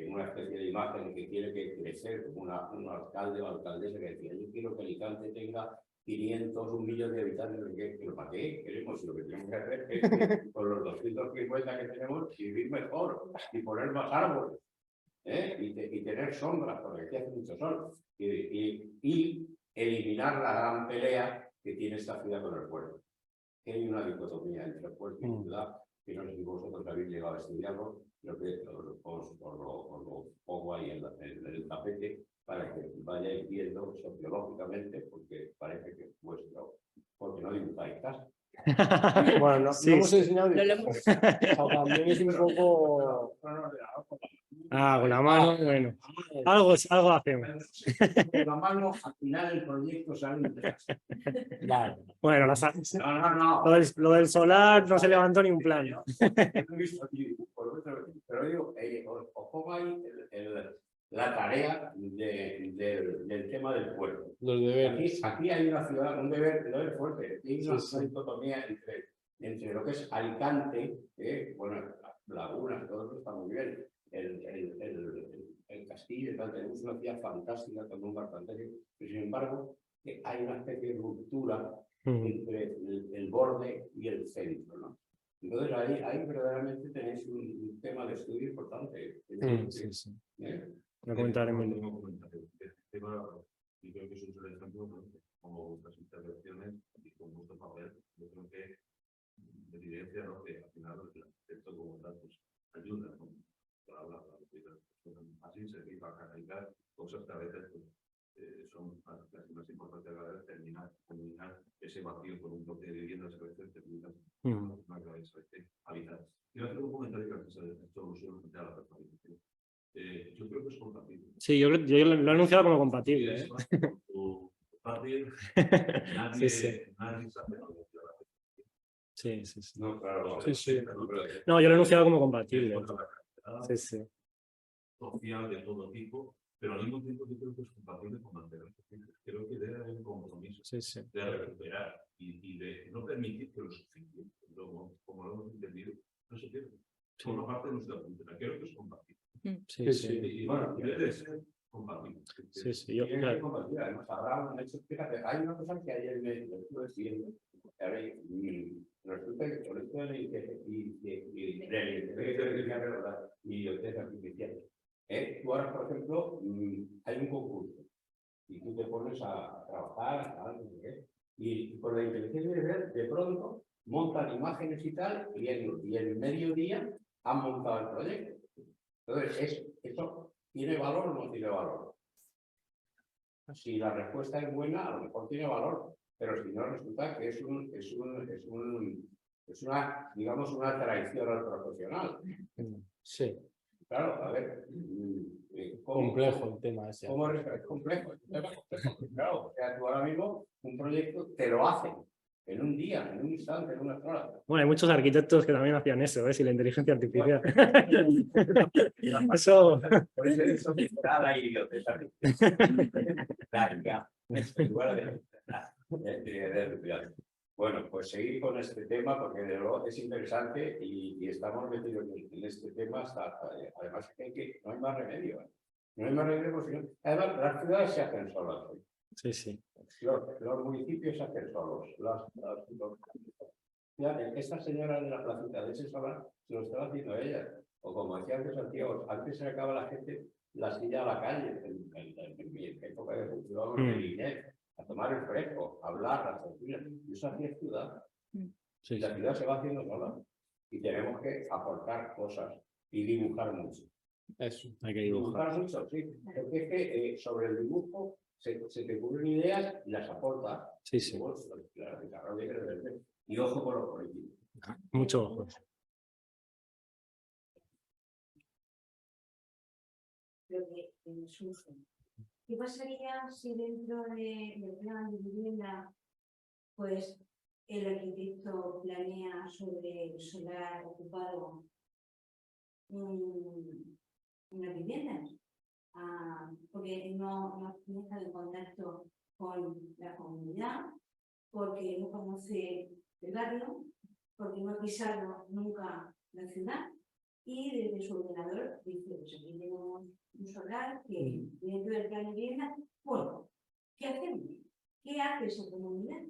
una especie de imagen que tiene que crecer como un alcalde o alcaldesa que decía, yo quiero que Alicante tenga 500, 1 millón de habitantes, pero ¿para qué queremos? Lo que tenemos que hacer es con los 250 que tenemos vivir mejor y poner más árboles, y tener sombras, porque aquí hace mucho sol, y eliminar la gran pelea que tiene esta ciudad con el puerto. Hay una dicotomía entre el puerto y ciudad, que no sé si vosotros habéis llegado a estudiarlo, pero que os lo pongo ahí en el tapete para que vayáis viendo sociológicamente, porque parece que porque no dibujáis casa. Bueno, no hemos enseñado También es un poco... Con la mano, bueno. Algo hacemos. Con la mano, al final el proyecto sale un desastre. Vale. Bueno, No. lo del solar no se levantó ni un plan. Pero digo, os pongo ahí la tarea del tema del puerto. Los deberes. Aquí hay una ciudad, un deber fuerte. Hay una dicotomía entre lo que es Alicante, bueno, lagunas, todo eso está muy bien. El castillo y tal, tenemos una ciudad fantástica con un bar fantástico, pero sin embargo hay una especie de ruptura entre el borde y el centro, ¿no? Entonces ahí verdaderamente tenéis un tema de estudio importante. Sí. Voy a comentar en mi y creo que eso es el ejemplo, como vuestras intervenciones y con vuestro papel, yo creo que evidencia, ¿no?, que al final el arquitecto como tal pues ayuda, ¿no?, para hablar, así servir para canalizar cosas que a veces son casi más importantes a la vez, terminar ese vacío con un bloque de viviendas que a veces terminan una cabeza habitada. Quiero hacer un comentario que antes de solución de la personalización. Yo creo que es compatible. Sí, yo lo he anunciado como compatible. Nadie se hace Sí. No, claro. No, yo lo he anunciado como compatible. Sí. Social de todo tipo, pero al mismo tiempo yo creo que es compatible con mantener. Creo que debe haber un compromiso de recuperar y de no permitir que lo suficiente, como lo hemos entendido, no se pierda. Por una parte de nuestra cultura, creo que es compatible. Y bueno, debe ser compatible. Además, habrá un hecho, fíjate, hay una cosa que ayer me estuve siguiendo, resulta que por esto de la inteligencia artificial, tú ahora, por ejemplo, hay un concurso y tú te pones a trabajar, y con la inteligencia artificial de pronto montan imágenes y tal, y en mediodía han montado el proyecto. Entonces, ¿eso tiene valor o no tiene valor? Si la respuesta es buena, a lo mejor tiene valor, pero si no, resulta que es una, digamos, una traición al profesional. Sí. Claro, a ver. Complejo el tema ese. ¿Cómo es complejo? Claro, o sea, tú ahora mismo un proyecto te lo hacen en un día, en un instante, en unas horas. Bueno, hay muchos arquitectos que también hacían eso, ¿ves? Y la inteligencia artificial. Eso... Por eso será la idioteza. Bueno, pues seguir con este tema porque de verdad es interesante y estamos metidos en este tema hasta además que no hay más remedio. No hay más remedio porque además las ciudades se hacen solas. Sí, sí. Los municipios se hacen solos. Esta señora de la placita de ese solar se lo estaba haciendo ella. O como decía antes Santiago, antes se acaba la gente la silla a la calle, en mi época de cultura de Línez, a tomar el fresco, a hablar, a tranquilar. Y eso hacía ciudad. Sí, Y la ciudad se va haciendo sola. Y tenemos que aportar cosas y dibujar mucho. Eso, hay que dibujar. Dibujar mucho, sí. Porque es que sobre el dibujo se te ocurren ideas y las aportas. Sí, sí. Y ojo con los políticos. Mucho ojo. En su uso. ¿Qué pasaría si dentro del plan de vivienda, pues el arquitecto planea sobre el solar ocupado unas viviendas? Porque no tiene estado en contacto con la comunidad, porque no conoce el barrio, porque no ha pisado nunca la ciudad. Y desde su ordenador dice, pues aquí tenemos un solar que dentro del plan de vivienda, bueno, ¿qué hacemos? ¿Qué hace esa comunidad?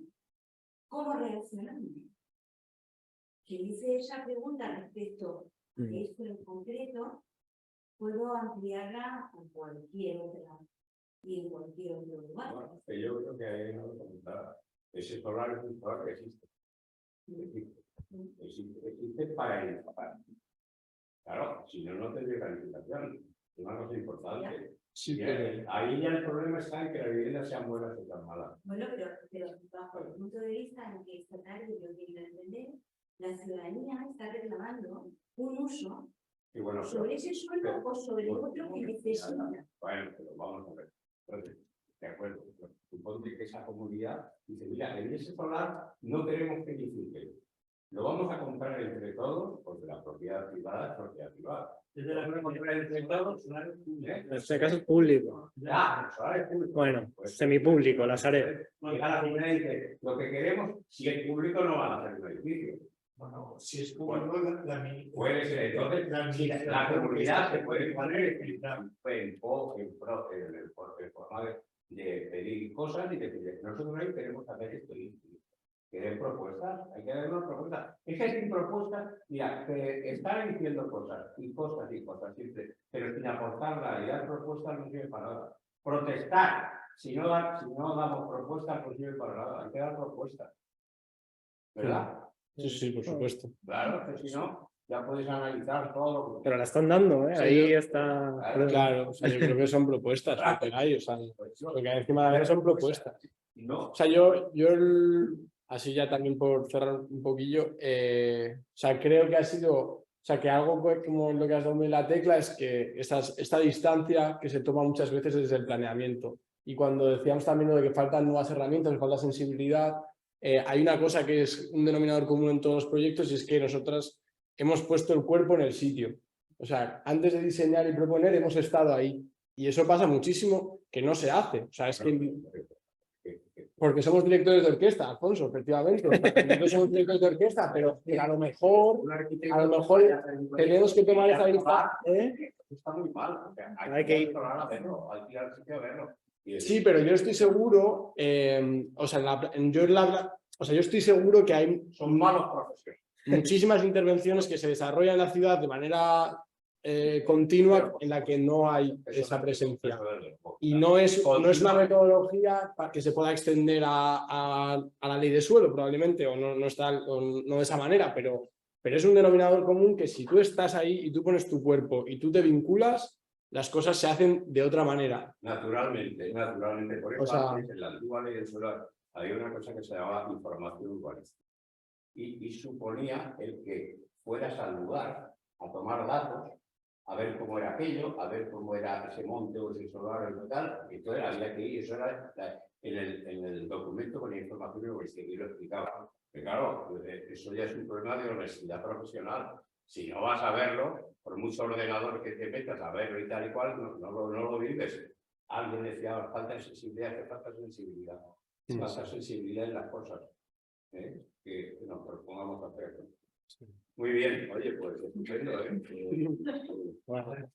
¿Cómo reaccionamos? Quien dice esa pregunta respecto a esto en concreto, puedo ampliarla a cualquier otra y en cualquier otro lugar. Bueno, yo creo que hay una pregunta. Ese solar es un solar que existe. Existe para el papá. Claro, si no, no tendría calificación. Es una cosa importante. Sí, ahí ya el problema está en que las viviendas sean buenas o sean malas. Bueno, pero bajo el punto de vista en que esta tarde yo quiero entender, la ciudadanía está reclamando un uso Bueno, sobre ese suelo o sobre otro que necesita. Bueno, pero vamos a ver. Entonces, de acuerdo. Suponte que esa comunidad dice, mira, en ese solar no queremos que edifiquen. Lo vamos a comprar entre todos, porque la propiedad privada es propiedad privada. Desde la comprar entre todos, solares públicos. En este caso es público. Ya, solares públicos. Bueno, semipúblico, las haré. Y la comunidad dice, lo que queremos, si es público no van a hacer un edificio. Bueno, si es público, Puede ser, entonces, la comunidad se puede poner en forma de pedir cosas y decir, nosotros ahí queremos hacer esto y ¿quieren propuestas? Hay que dar unas propuestas. Es que sin propuestas, mira, están diciendo cosas y cosas y cosas siempre, pero sin aportarla y dar propuestas no sirve para nada. Protestar, si no damos propuestas no sirve para nada, hay que dar propuestas. ¿Verdad? Sí, sí, por supuesto. Claro, que si no, ya podéis analizar todo. Pero la están dando, ¿eh? Sí, ahí está. Claro, o sea, yo creo que son propuestas lo que hay, o sea, lo que hay encima de la mesa son propuestas. No. O sea, así ya también por cerrar un poquillo, o sea, creo que ha sido, o sea, que algo como lo que has dado en la tecla es que esta distancia que se toma muchas veces desde el planeamiento. Y cuando decíamos también lo de que faltan nuevas herramientas, falta sensibilidad, hay una cosa que es un denominador común en todos los proyectos y es que nosotras hemos puesto el cuerpo en el sitio. O sea, antes de diseñar y proponer hemos estado ahí. Y eso pasa muchísimo que no se hace. O sea, es que... Porque somos directores de orquesta, Alfonso, efectivamente. No somos directores de orquesta, pero a lo mejor tenemos que tomar esa lista. Está muy mal. Hay que ir a verlo, hay que ir al sitio a verlo. Sí, pero yo estoy seguro, yo estoy seguro que hay Son malos profesionales. muchísimas intervenciones que se desarrollan en la ciudad de manera continua en la que no hay esa presencia. Y no es una metodología para que se pueda extender a la ley de suelo, probablemente, o no de esa manera, pero es un denominador común que si tú estás ahí y tú pones tu cuerpo y tú te vinculas, las cosas se hacen de otra manera. Naturalmente. Por eso O sea, antes, en la antigua ley del suelo había una cosa que se llamaba información urbanística. Y suponía el que fueras al lugar a tomar datos, a ver cómo era aquello, a ver cómo era ese monte o ese solar o tal. Entonces había que ir, eso era en el documento con la información urbanística, y lo explicaba. Pero claro, eso ya es un problema de honestidad profesional. Si no vas a verlo, por mucho ordenador que te metas a verlo y tal y cual, no lo vives. Alguien decía, falta de sensibilidad, que falta sensibilidad. Falta sensibilidad en las cosas, que nos propongamos hacerlo. Muy bien, oye, pues estupendo, Bueno.